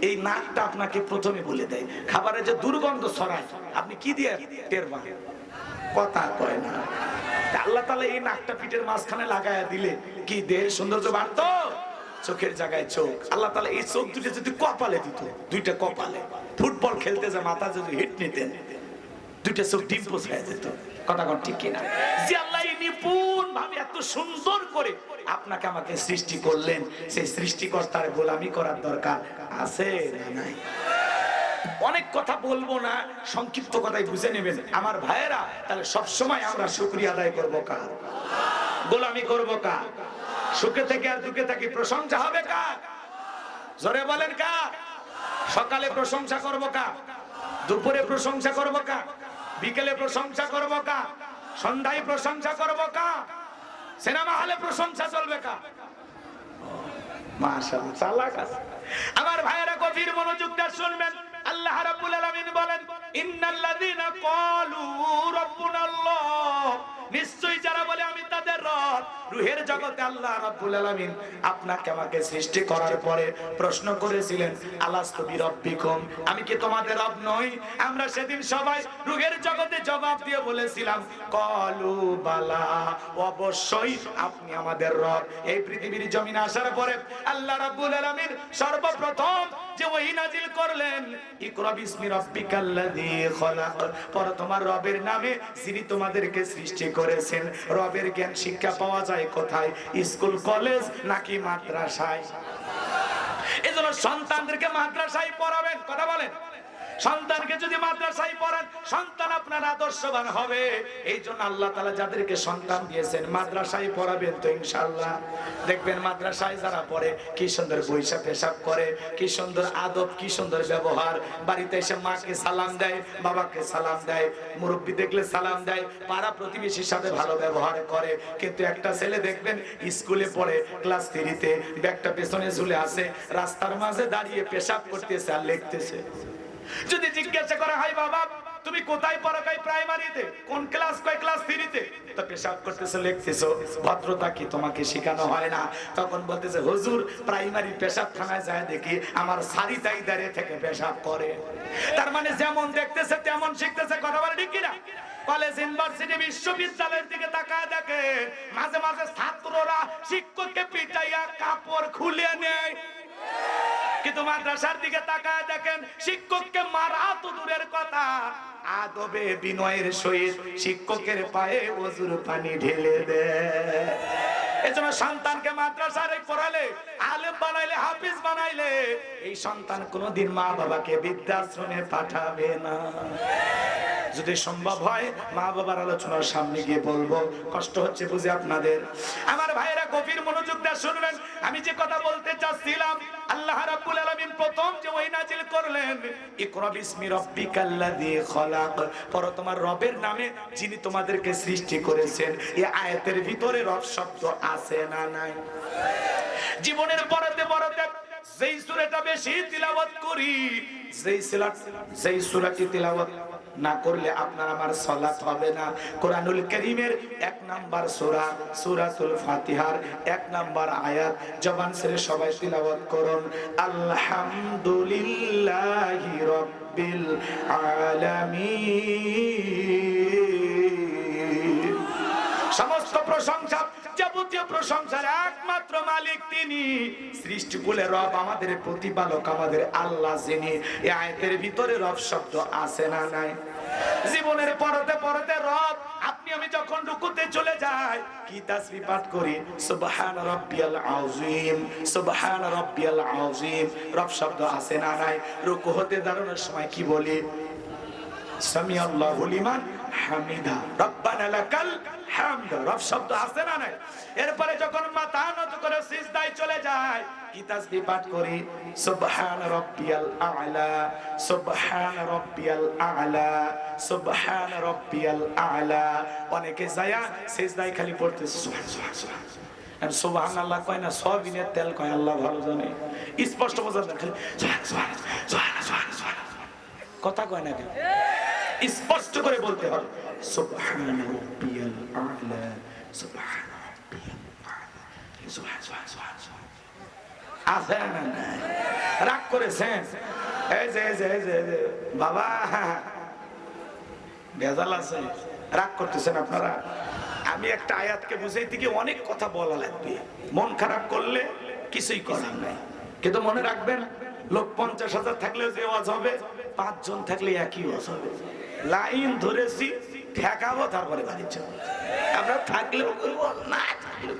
এই নাকটা আপনাকে প্রথমে বলে দেয়। খাবারের যে দুর্গন্ধ ছড়ায় আপনি কি দিয়ে টের পান? কথা কয় না। আল্লাহ তাআলা এই নাকটা পিঠের মাঝখানে লাগায়া দিলে কি দেহের সৌন্দর্য বাড়তো? চোখের জায়গায় চোখ। আল্লাহ তাআলা এই চোখ দুটো যদি কপালে দিত, দুইটা কপালে, ফুটবল খেলতে যে মাথা যদি হিট নিতেন, দুইটা চোখ ডিম্পোজ হয়ে যেত। কথা কন ঠিক কিনা? যে আল্লাহ নিপুণ ভাবে এত সুন্দর করে আপনাকে আমাকে সৃষ্টি করলেন, সেই সৃষ্টিকর্তার গোলামি করার দরকার আছে না নাই? অনেক কথা বলবো না, সংক্ষিপ্ত কথাই বুঝে নেবেন আমার ভাইয়েরা। তাহলে সব সময় আমরা শুকরিয়া আদায় করব কার? গোলামি করব কার? সুখে থেকে আর দুঃখে থাকি প্রশংসা হবে কার? জোরে বলেন কার? সকালে প্রশংসা করব কার? দুপুরে প্রশংসা করব কার? বিকেলে প্রশংসা করব কার? সন্ধ্যায় প্রশংসা করব কার? সিনেমা হলে প্রশংসা চলবে কার? মাশাআল্লাহ, চালাক আছে আমার ভাইয়েরা। গভীর মনোযোগ দিয়ে শুনবেন। আল্লাহ রাব্বুল আলামিন বলেন, ইন্নাল্লাযীনা ক্বালু রাব্বুনাল্লাহ, নিশ্চয়ই যারা বলে আমি তাদের রব। রূহের জগতে আল্লাহ রাব্বুল আলামিন আপনাকে আমাকে সৃষ্টি করার পরে প্রশ্ন করেছিলেন, আলাস্তু বিরাব্বিকুম, আমি কি তোমাদের রব নই? আমরা সেদিন সবাই রূহের জগতে জবাব দিয়ে বলেছিলাম, ক্বালু বালা, অবশ্যই আপনি আমাদের রব। এই পৃথিবীর জমিনে আসার পরে আল্লাহ রাব্বুল আলামিন সর্বপ্রথম যে ওহী নাজিল করলেন, ইকরা বিসমি রাব্বিকাল্লাযী খলাক, পড়ো তোমার রবের নামে যিনি তোমাদেরকে সৃষ্টি করেছেন। রবের জ্ঞান শিক্ষা পাওয়া যায় কোথায়? স্কুল কলেজ নাকি মাদ্রাসায়? এজন্য সন্তানদেরকে মাদ্রাসায় পড়াবেন। কথা বলেন। সন্তানকে যদি মাদ্রাসায় পড়ান, সন্তান আপনার আদর্শবান হবে। এই জন্য আল্লাহ তাআলা যাদেরকে সন্তান দিয়েছেন মাদ্রাসায় পড়াবেন তো ইনশাআল্লাহ। দেখবেন মাদ্রাসায় যারা পড়ে কি সুন্দর বৈশা পেশাব করে, কি সুন্দর আদব, কি সুন্দর ব্যবহার। বাড়িতে এসে মাকে সালাম দেয়, বাবাকে সালাম দেয়, মুরব্বি দেখলে সালাম দেয়, পাড়া প্রতিবেশীর সাথে ভালো ব্যবহার করে। কিন্তু একটা ছেলে দেখবেন স্কুলে পড়ে ক্লাস 3-তে, ব্যাগটা পেছনে ঝুলে আছে, রাস্তার মাঝে দাঁড়িয়ে পেশাব করতেছে আর লিখতেছে। যদি জিজ্ঞাসা করা হয়, বাবা তুমি কোথায় পড়ো? কই প্রাইমারিতে। কোন ক্লাস? কই ক্লাস 3-তে। তো পেশাব করতেছো, লিখতেছো, ভদ্রতা কি তোমাকে শেখানো হয় না? তখন বলতেছে, হুজুর প্রাইমারি পেশাবখানায় যায় দেখি আমার সারি তাই দাঁড়িয়ে থেকে পেশাব করে। তার মানে যেমন দেখতেছে তেমন শিখতেছে। কথা বলে ঠিক কিনা? কলেজ, ইউনিভার্সিটি, বিশ্ববিদ্যালয়ের দিকে তাকায় দেখে মাঝে মাঝে ছাত্ররা শিক্ষককে পিটাইয়া কাপড় খুলে নেয়। কিন্তু মাদ্রাসার দিকে তাকায় দেখেন শিক্ষককে মারা তো দূরের কথা, আদবে বিনয়ের সহিত শিক্ষকের পায়ে ওযুর পানি ঢেলে দেয়। এজন্য সন্তানকে মাদ্রাসায় পড়ালে, আলেম বানাইলে, হাফিজ বানাইলে এই সন্তান কোনোদিন মা বাবাকে বৃদ্ধাশ্রমে পাঠাবে না। যদি সম্ভব হয় মা বাবার আলোচনার সামনে গিয়ে বলবো, কষ্ট হচ্ছে বুঝে আপনাদের। আমার ভাইয়েরা গভীর মনোযোগ দিয়ে শুনবেন। আমি যে কথা বলতে চাচ্ছিলাম, আল্লাহ রাব্বুল আলামিন প্রথম যে ওহী নাজিল করলেন, ইকরা বিসমি রাব্বিকাল্লাযী খলাক, পড়ো তোমার রবের নামে যিনি তোমাদেরকে সৃষ্টি করেছেন। এই আয়াতের ভিতরে রব শব্দ আছে না নাই? জীবনের পড়াতে পড়াতে যেই সূরাটা বেশি তিলাওয়াত করি, যেই সূরাটি তিলাওয়াত না করলে আপনার আমার সালাত হবে না। কোরআনুল কারীমের 1 নাম্বার সূরা সূরাতুল ফাতিহার 1 নাম্বার আয়াত জবান ছেড়ে সবাই তিলাওয়াত করুন। আলহামদুলিল্লাহি রাব্বিল আলামিন। সমস্ত প্রশংসা, যাবতীয় প্রশংসার একমাত্র মালিক তিনি, সৃষ্টিকুলের রব, আমাদের প্রতিপালক, আমাদের আল্লাহ যিনি। এই আয়াতের ভিতরে রব শব্দ আছে না নাই? জীবনের পরতে পরতে রব, আপনি আমি যখন রুকুতে চলে যাই কি তাসবিহ পাঠ করি, সুবহান রাব্বিয়াল আযীম, সুবহান রাব্বিয়াল আযীম। রব শব্দ আছে না নাই? রুকু হতে দাঁড়ানোর সময় কি বলি? সামিআল্লাহু লিমান হামিদা, রব্বানা লাকাল হামদ। রব শব্দ আছে না নাই? এরপরে যখন মাথা নত করে সিজদায় চলে যায় কি তাসবিহ পাঠ করি? সুবহান রাব্বিয়াল আ'লা, সুবহান রাব্বিয়াল আ'লা, সুবহান রাব্বিয়াল আ'লা। অনেকে যায়া সিজদায় খালি পড়তেছে সুবহান সুবহান সুবহান, সুবহানাল্লাহ কয় না, সবিনের তেল কয়, আল্লাহ ভালো জানে। স্পষ্ট বোঝা যায় খালি সুবহান সুবহান সুবহান সুবহান সুবহান, কথা কয় না কেন? স্পষ্ট করে বলতে হবে সুবহান রাব্বিয়াল আ'লা, সুবহান রাব্বিয়াল আ'লা, সুবহান সুবহান সুবহান। আছে না নাই? রাগ করেছেন? এই যে বাবা ভেজাল আছে, রাগ করতেছেন আপনারা। আমি একটা আয়াতকে বুঝাইতে গিয়ে অনেক কথা বলা লাগবে, মন খারাপ করলে কিছুই করার নাই। কিন্তু মনে রাখবেন, লোক 50,000 থাকলেও যে ওয়াজ হবে, 5 জন থাকলে একই ওয়াজ হবে। লাইন ধরেছি, ঠেকাবো, তারপরে বাড়ি যাবো। আমরা থাকলেও করবো, না থাকলেও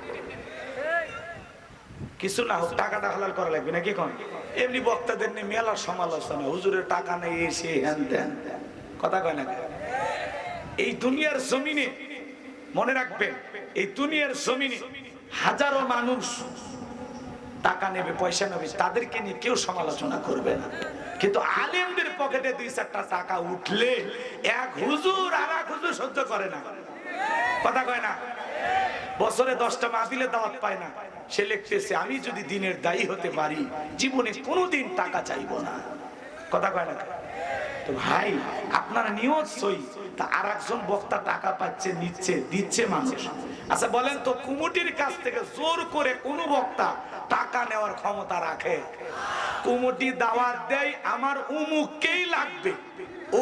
কিছু না হোক, টাকাটা হালাল করা লাগবে নাকি? কোন এমনি বক্তাদের নিয়ে মেলা সমালোচনা, হুজুরের টাকা নেই, এসে হ্যান ত্যান, কথা কয় না। এই দুনিয়ার জমিনে মনে রাখবেন, এই দুনিয়ার জমিনে হাজারো মানুষ টাকা নেবে, পয়সা নেবে, তাদেরকে নিয়ে কেউ সমালোচনা করবে না। কিন্তু আলেমদের পকেটে 2-4টা টাকা উঠলে এক হুজুর আর এক হুজুর সহ্য করে না, কথা কয় না। বছরে 10টা মাহফিলে দাওয়াত পায় না, সে লিখতেছে আমি যদি দিনের দায়ী হতে পারি জীবনে কোনোদিন টাকা চাইবো না, কথা কয় না। তো ভাই, আপনারা নিয়ত সই, তা আরেকজন বক্তা টাকা পাচ্ছে, নিচ্ছে, দিচ্ছে মানুষ। আচ্ছা বলেন তো, কুমুটির কাছ থেকে জোর করে কোন বক্তা টাকা নেওয়ার ক্ষমতা রাখে? কুমুটি দাওয়াত দেয় আমার উমুককেই লাগবে,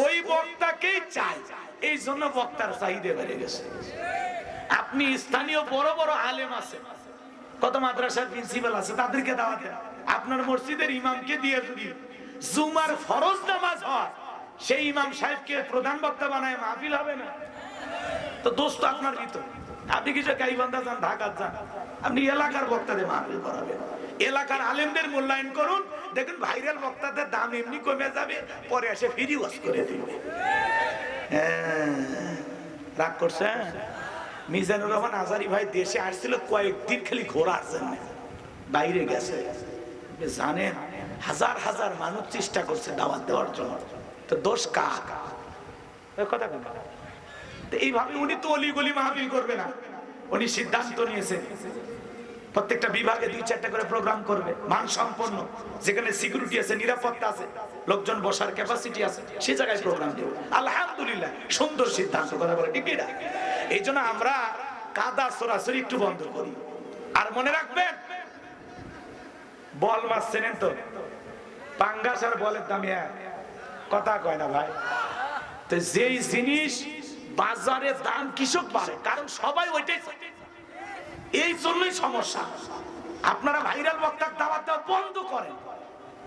ওই বক্তাকেই চাই, এই জন্য বক্তার চাহিদা বেড়ে গেছে। আপনি স্থানীয় বড় বড় আলেম আছে, কত মাদ্রাসার প্রিন্সিপাল আছে, তাদেরকে দাওয়াত দেন। আপনার মসজিদের ইমামকে দিয়ে যদি জুমার ফরজ নামাজ হয়, সেই ইমাম সাহেবকে প্রধান বক্তা বানায়, মাহফিল হবে না? তো দোষ তো আপনার ভিতর। আপনি কিছু গাইবান্ধা যান, ঢাকা যান, আপনি এলাকার বক্তাদের মাহফিল করাবেন, এলাকার আলেমদের মূল্যায়ন করুন, দেখুন ভাইরাল বক্তাদের দাম এমনি কমে যাবে, পরে এসে ফ্রি ওয়াজ করে দিবে। রাগ করছেন? মিজানুর রহমান আজারি ভাই দেশে আসছিল কয়েকদিন খালি ঘোরার জন্য, বাইরে গেছে, জানেন হাজার হাজার মানুষ চেষ্টা করছে দাওয়াত দেওয়ার জন্য, তো দোষ কার? কথা বলবেন। এইভাবে উনি তো অলিগলি মাহফিল করবে না, উনি সিদ্ধান্ত নিয়েছেন প্রত্যেকটা বিভাগে 2-4টা করে প্রোগ্রাম করবে, মানসম্পন্ন, যেখানে সিকিউরিটি আছে, নিরাপত্তা আছে, লোকজন বসার ক্যাপাসিটি আছে, সে জায়গায় প্রোগ্রাম দেব। আলহামদুলিল্লাহ, সুন্দর সিদ্ধান্ত, কথা বলে ঠিক না? এই জন্য আমরা কাদা সরাসরি একটু বন্ধ করি। আর মনে রাখবেন, বল মাছ চেনেন তো? পাঙ্গাস আর বলের দাম এক, কথা কয় না ভাই? তো যেই জিনিস বাজারে দাম কৃষক বাড়ে, কারণ সবাই ওইটাই, এই জন্যই সমস্যা। আপনারা ভাইরাল বক্তার দাওয়াত দেওয়া বন্ধ করেন,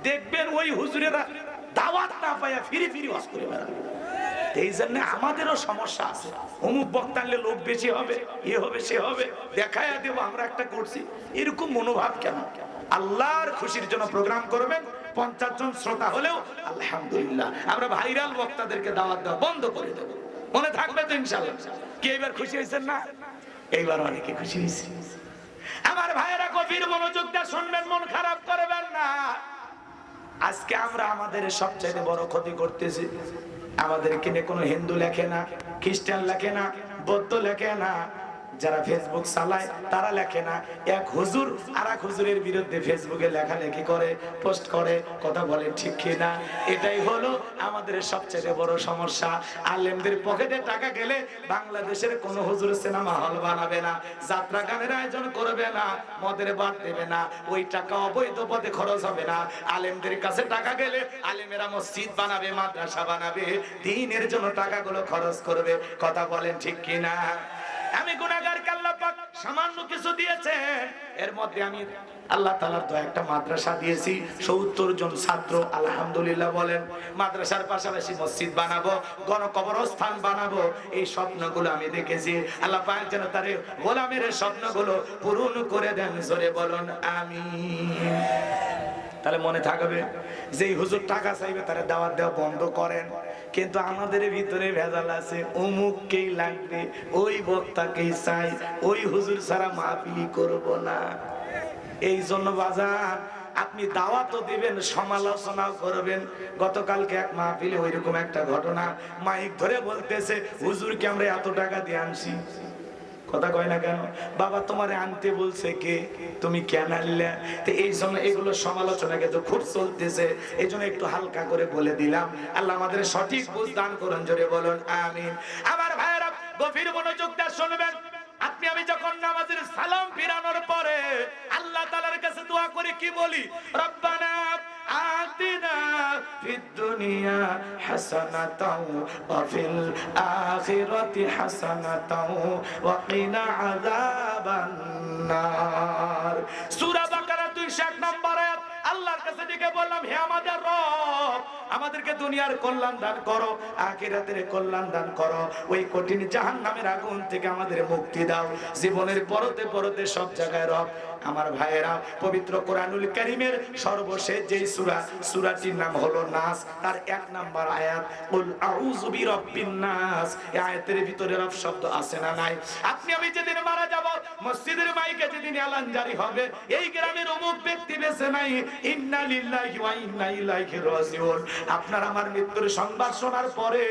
দেখবেন ওই হুজুরেরা দাওয়াত না পাইয়া ফিরি ফিরি ওয়াজ করে বেড়াবে। এই জন্য আমাদেরও সমস্যা আছে, অমুক বক্তা আনলে লোক বেশি হবে, এ হবে সে হবে, দেখায়া দেব আমরা একটা করছি, এরকম মনোভাব কেন? আল্লাহর খুশির জন্য প্রোগ্রাম করবেন, 50 জন শ্রোতা হলেও আলহামদুলিল্লাহ। আমরা ভাইরাল বক্তাদেরকে দাওয়াত দেওয়া বন্ধ করে দেব, মনে থাকবে তো ইনশাআল্লাহ। কে এবার খুশি হয়েছেন না? এইবার অনেকে খুশি হয়েছে। আমার ভাইয়েরা গভীর মনোযোগ দিয়ে শুনবেন, মন খারাপ করবেন না। আজকে আমরা আমাদের সবচেয়ে বড় ক্ষতি করতেছি। আমাদেরকে নিয়ে কোনো হিন্দু লেখে না, খ্রিস্টান লেখে না, বৌদ্ধ লেখে না, যারা ফেসবুক চালায় তারা লেখে না, এক হুজুর আর এক হুজুরের বিরুদ্ধে ফেসবুকে লেখালেখি করে, পোস্ট করে, কথা বলে, ঠিক কিনা? এটাই হলো আমাদের সবচেয়ে বড় সমস্যা। আলেমদের পকেটে টাকা গেলে বাংলাদেশের কোন হুজুর সিনেমা হল বানাবে না, যাত্রা গানের আয়োজন করবে না, মদের বাদ দেবে না, ওই টাকা অবৈধ পথে খরচ হবে না। আলেমদের কাছে টাকা গেলে আলেমেরা মসজিদ বানাবে, মাদ্রাসা বানাবে, দ্বীনের জন্য টাকাগুলো খরচ করবে, কথা বলেন ঠিক কিনা? আমি গুনাহগারকে আল্লাহ পাক সামান্য কিছু দিয়েছে, এর মধ্যে আমি আল্লাহ তাআলার দয়া একটা মাদ্রাসা দিয়েছি, ৭০ জন ছাত্র, আলহামদুলিল্লাহ বলেন। মাদ্রাসার পাশাপাশি মসজিদ বানাবো, গণকবরস্থান বানাবো, এই স্বপ্নগুলো আমি দেখেছি। আল্লাহ পাক যেন তার গোলামের স্বপ্নগুলো পূরণ করে দেন, জোরে বলুন আমিন। তাহলে মনে থাকবে যে হুজুর টাকা চাইবে তারা দাওয়াত দেওয়া বন্ধ করেন, কিন্তু আমাদের ভিতরে ভেজাল আছে, অমুককেই লাগবে, ওই বক্তাকেই চাই, ওই হুজুর ছাড়া মাহফিলি করব না। এই জন্য বাজার আপনি দাওয়াতও দিবেন, সমালোচনাও করবেন। গতকালকে এক মাহফিলে ওইরকম একটা ঘটনা, মাইক ধরে বলতেছে হুজুরকে আমরা এত টাকা দিয়ে আনছি। কথা কয় না কেন? বাবা তোমারে আনতে বলছে কে, তুমি কেন আনলে? তো এই জন্য এগুলো সমালোচনা কিন্তু খুব চলতেছে, এই জন্য একটু হালকা করে বলে দিলাম। আল্লাহ আমাদের সঠিক বুঝ দান করুন, জোরে বলুন আমিন। আমার ভাইয়েরা গভীর মনোযোগ দিয়ে শুনবেন। আপনি আমি যখন নামাজের সালাম ফিরানোর পরে আল্লাহ তাআলার কাছে দোয়া করি, কি বলি? রব্বানা আতিনা ফিদ দুনিয়া হাসানাতাও ওয়া ফিল আখিরাতি হাসানাতাও ওয়া কিনা আযাবান নার। সূরা বাকারা 201 নম্বর আয়াত। আল্লাহর কাছে ডেকে বললাম, হে আমাদের রব, আমাদেরকে দুনিয়ার কল্যাণ দান করো, আখিরাতের কল্যাণ দান করো, ওই কঠিন জাহান্নামের আগুন থেকে আমাদের মুক্তি দাও, জীবনের পরতে পরতে সব জায়গায় রব। আমার ভাইয়েরা, পবিত্র কোরআনুল কারীমের সর্বশেষ যেই সূরা, সূরাটির নাম হলো নাস, তার 1 নম্বর আয়াত, কুল আউযু বিরাব্বিন নাস। এই আয়াতের ভিতরে রব শব্দ আছে না নাই? আপনি আমি যেদিন মারা যাব, মসজিদের মাইকে যেদিন এলান জারি হবে, এই গ্রামের অমুক ব্যক্তি বেঁচে নাই, ইন্না লিল্লাহি ওয়া ইন্না ইলাইহি রাজিউন। আপনার আমার মৃত্যুর সংবাদ শোনার পরে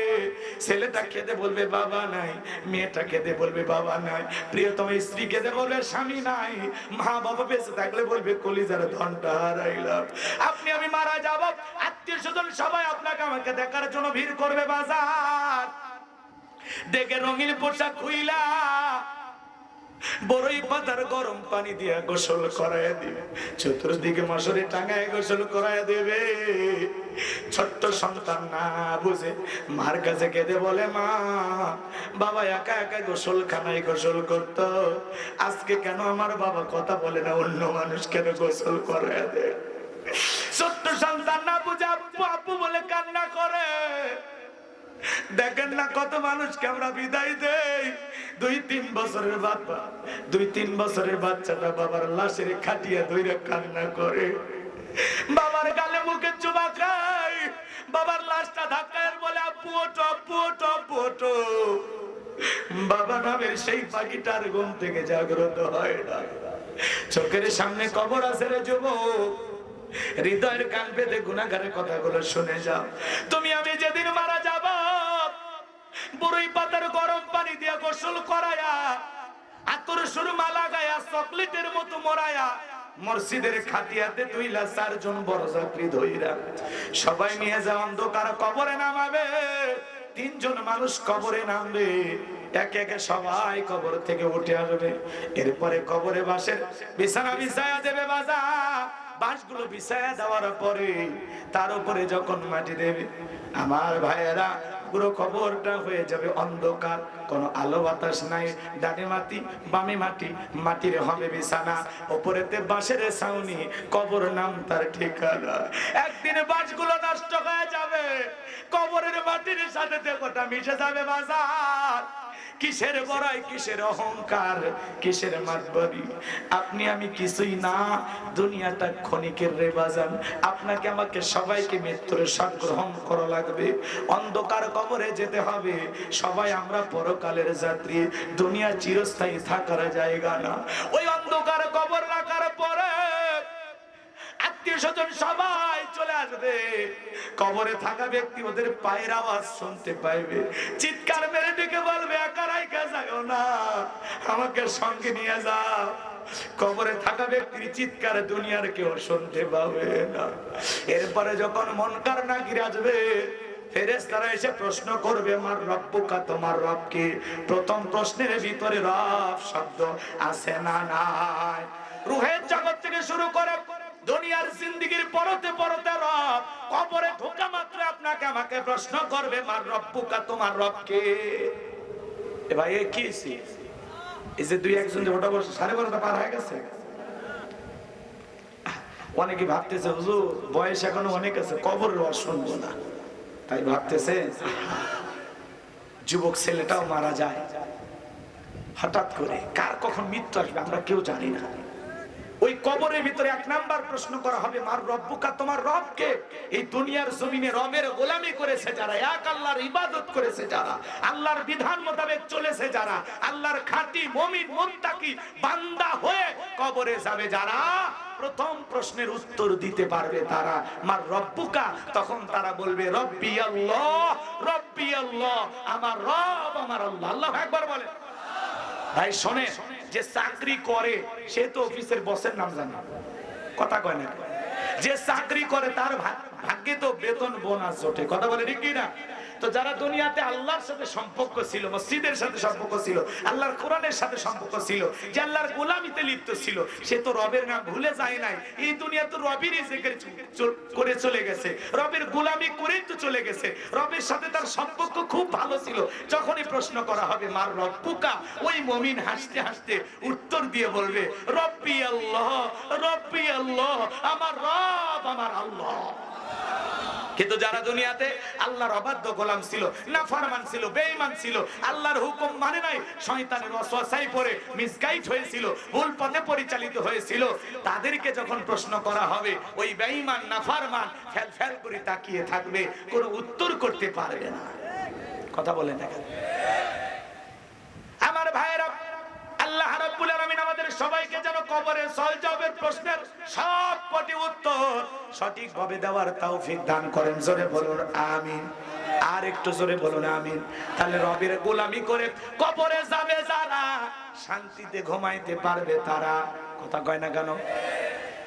ছেলেটা কেঁদে বলবে বাবা নাই, মেয়েটা কেঁদে বলবে বাবা নাই, প্রিয়তম স্ত্রী কেঁদে বলবে স্বামী নাই, মা বাবা বেঁচে থাকলে বলবে কলিজার ধনটা হারাইলাম। আপনি আমি মারা যাব, আত্মীয় স্বজন সবাই আপনাকে আমাকে দেখার জন্য ভিড় করবে বাজার, দেখে রঙিন পোশাক খুইলা বড়ই পাতার গরম পানি দিয়া গোসল করায় দিবে, চতুর্দিকে মশারি টাঙায় গোসল করায় দেবে। ছোট্ট সন্তান না বুঝে মার কাছে কেঁদে বলে, মা বাবা একা একা গোসলখানায় গোসল করতো, আজকে কেন আমার বাবা কথা বলে না, অন্য মানুষ কেন গোসল করায় দেয়? ছোট্ট সন্তান না বুঝে আপু আপু বলে কান্না করে। দেখেন না কত মানুষকে আমরা বিদায় দেই, 2-3 বছরের বাচ্চা, 2-3 বছরের বাচ্চাটা বাবার লাশের খাটিয়া ধইরা কান্না করে, বাবার গালে মুখে চুমা খায়, বাবার লাশটা ধাক্কায় বলে আপু ওঠো, আপু ওঠো, আপু ওঠো। বাবা নামের সেই পাখিটার ঘুম থেকে জাগ্রত হয় না। চোখের সামনে কবর আছে রে যুবক, হৃদয়ের কান পেতে গুনাহগারের কথাগুলো শুনে যাও। তুমি আমি যেদিন মারা যাব, বড়ই পাতার গরম পানি দিয়া গোসল করায়া, আতর সুরমা লাগায়া, চকলেটের মতো মরায়া, মসজিদের খাটিয়াতে 2-4 জন বড় যাত্রী ধইরা সবাই নিয়ে যা অন্ধকার কবরে নামাবে। 3 জন মানুষ কবরে নামবে, একে একে সবাই কবর থেকে উঠে আসবে। এরপরে কবরে বাঁশের বিছানা বিছায়া দেবে বাজার, বাঁশগুলো বিছায়া দেওয়ার পরে তার উপরে যখন মাটি দেবে, আমার ভাইয়েরা পুরো কবরটা হয়ে যাবে অন্ধকার, কোনো আলো বাতাস নাই, ডানে মাটি বামে মাটি, মাটির হবে বিছানা, উপরেতে বাঁশের ছাউনি, কবর নাম তার ঠিকানা। একদিন বাঁশগুলো নষ্ট হয়ে যাবে, কবরের মাটির সাথে দেহটা মিশে যাবে বাজার। কিসের বড়াই, কিসের অহংকার, কিসের মাতবরি? আপনি আমি কিছুই না, দুনিয়াটা ক্ষণিকের রে বাজান। আপনাকে আমাকে সবাইকে মৃত্যুর স্বাদ গ্রহণ করা লাগবে, অন্ধকার কবরে যেতে হবে। সবাই আমরা পরকালের যাত্রী, দুনিয়া চিরস্থায়ী থাকার জায়গা না। ওই অন্ধকার কবর রাখার পরে আত্মীয় স্বজন সবাই চলে আসবে। কবরে থাকা ব্যক্তি ওদের পায়ের আওয়াজ শুনতে পাইবে, চিৎকার মেরে ডেকে বলবে একা রাইখা যাও না, আমাকে সঙ্গে নিয়ে যাও। কবরে থাকা ব্যক্তির চিৎকার দুনিয়ার কেউ শুনতে পাবে না। এরপরে যখন মুনকার নাকির আসবে, ফেরেশতারা এসে প্রশ্ন করবে মার রব্বুকা, তোমার রব কে? প্রথম প্রশ্নের ভিতরে রব শব্দ আছে না নাই? রূহের জগৎ থেকে শুরু করে দুনিয়ার জিন্দেগির পরতে পরতে রব কবরে ঢোকা মাত্র আপনাকে আমাকে প্রশ্ন করবে মার রব্বুকা, তোমার রব কে? এ ভাই এ কি এই যে দুই একজন যে ওটা বলছে 12:30 পার হয়ে গেছে। অনেকে ভাবতেছে হুজুর বয়স এখনো অনেক আছে, কবরের ওয়াজ শুনবো না, তাই ভাবতেছে যুবক ছেলেটাও মারা যায় হঠাৎ করে, কার কখন মৃত্যু আসবে আমরা কেউ জানি না। ওই কবরের ভিতরে 1 নাম্বার প্রশ্ন করা হবে মার রব্বুকা, তোমার রব কে? এই দুনিয়ার জমিনে রবের গোলামি করেছে যারা, এক আল্লাহর ইবাদত করেছে যারা, আল্লাহর বিধান মোতাবেক চলেছে যারা, আল্লাহর খাঁটি মুমিন মুত্তাকি বান্দা হয়ে কবরে যাবে যারা, প্রথম প্রশ্নের উত্তর দিতে পারবে তারা মার রব্বুকা। তখন তারা বলবে রব্বি আল্লাহ, রব্বি আল্লাহ, আমার রব আমার আল্লাহ। আল্লাহু আকবার বলে। ভাই শোনে, যে চাকরি করে সে তো অফিসের বসের নাম জানে, কথা কয় না। যে চাকরি করে তার ভাগ্যে তো বেতন বোনাস জোটে, কথা বলে ঠিক কি না? তো যারা দুনিয়াতে আল্লাহর সাথে সম্পর্ক ছিল, মসজিদের সাথে সম্পর্ক ছিল, আল্লাহর কোরআনের সাথে সম্পর্ক ছিল, যে আল্লাহর গোলামিতে লিপ্ত ছিল, সে তো রবের নাম ভুলে যায় নাই। এই দুনিয়া তো রবেরই জিকির করে চলে গেছে, রবের গোলামি করেই তো চলে গেছে, রবের সাথে তার সম্পর্ক খুব ভালো ছিল। যখনই প্রশ্ন করা হবে মার রব্বুকা, ওই মুমিন হাসতে হাসতে উত্তর দিয়ে বলবে রব্বি আল্লাহ, রব্বি আল্লাহ, আমার রব আমার আল্লাহ। কিন্তু যারা দুনিয়াতে আল্লাহর অবাধ্য গোলাম ছিল, নাফরমান ছিল, বেঈমান ছিল, আল্লাহর হুকুম মানে নাই, শয়তানের ওয়াসওয়াসায় পড়ে মিসগাইড হয়েছিল, ভুল পথে পরিচালিত হয়েছিল, তাদেরকে যখন প্রশ্ন করা হবে ওই বেঈমান নাফরমান ফেল ফেল করে তাকিয়ে থাকবে, কোনো উত্তর করতে পারবে না। কথা বলেন না আমার ভাইয়েরা? আল্লাহ রাব্বুল আলামিন আমাদের সবাইকে যেন কবরে সওয়ালের প্রশ্নের সবকটি উত্তর সঠিকভাবে দেওয়ার তৌফিক দান করেন। জোরে বলুন আমিন। আর একটু জোরে বলুন আমিন। তাহলে রবের গোলামি করে কবরে যাবে যারা, শান্তিতে ঘুমাইতে পারবে তারা। কথা কয় না কেন?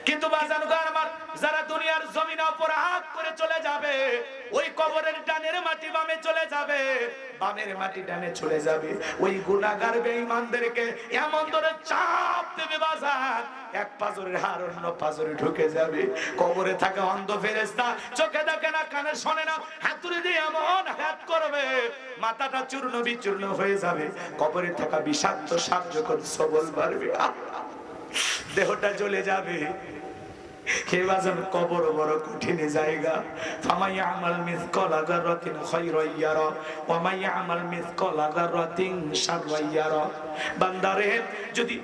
কিন্তু বাজান গো আমার, যারা দুনিয়ার জমিনে অপরাধ করে চলে যাবে, ওই কবরের ডানের মাটি বামে চলে যাবে, বামের মাটি ডানে চলে যাবে, ওই গুনাহগার বেঈমানদেরকে এমন ধরে চাপ দেবে বাজার, এক পাজরের হাড় অন্য পাজরে ঢুকে যাবে। কবরে থাকা অন্ধ ফেরেশতা চোখে দেখে না, কানে শোনে না, হাতুড়ি দিয়ে এমন হাত করবে মাথাটা চূর্ণ বিচূর্ণ হয়ে যাবে। কবরে থাকা বিষাক্ত সাপ যখন সবল মারবে, দেহটা জ্বলে যাবে। হে বাজান, কবর বড় কঠিন জায়গা। ফামাই আমাল মিসকালা যাররাতিন খায়রান ইয়ারা ওয়া মাই আমাল মিসকালা যাররাতিন শাররান ইয়ারা। বান্দারে, যদি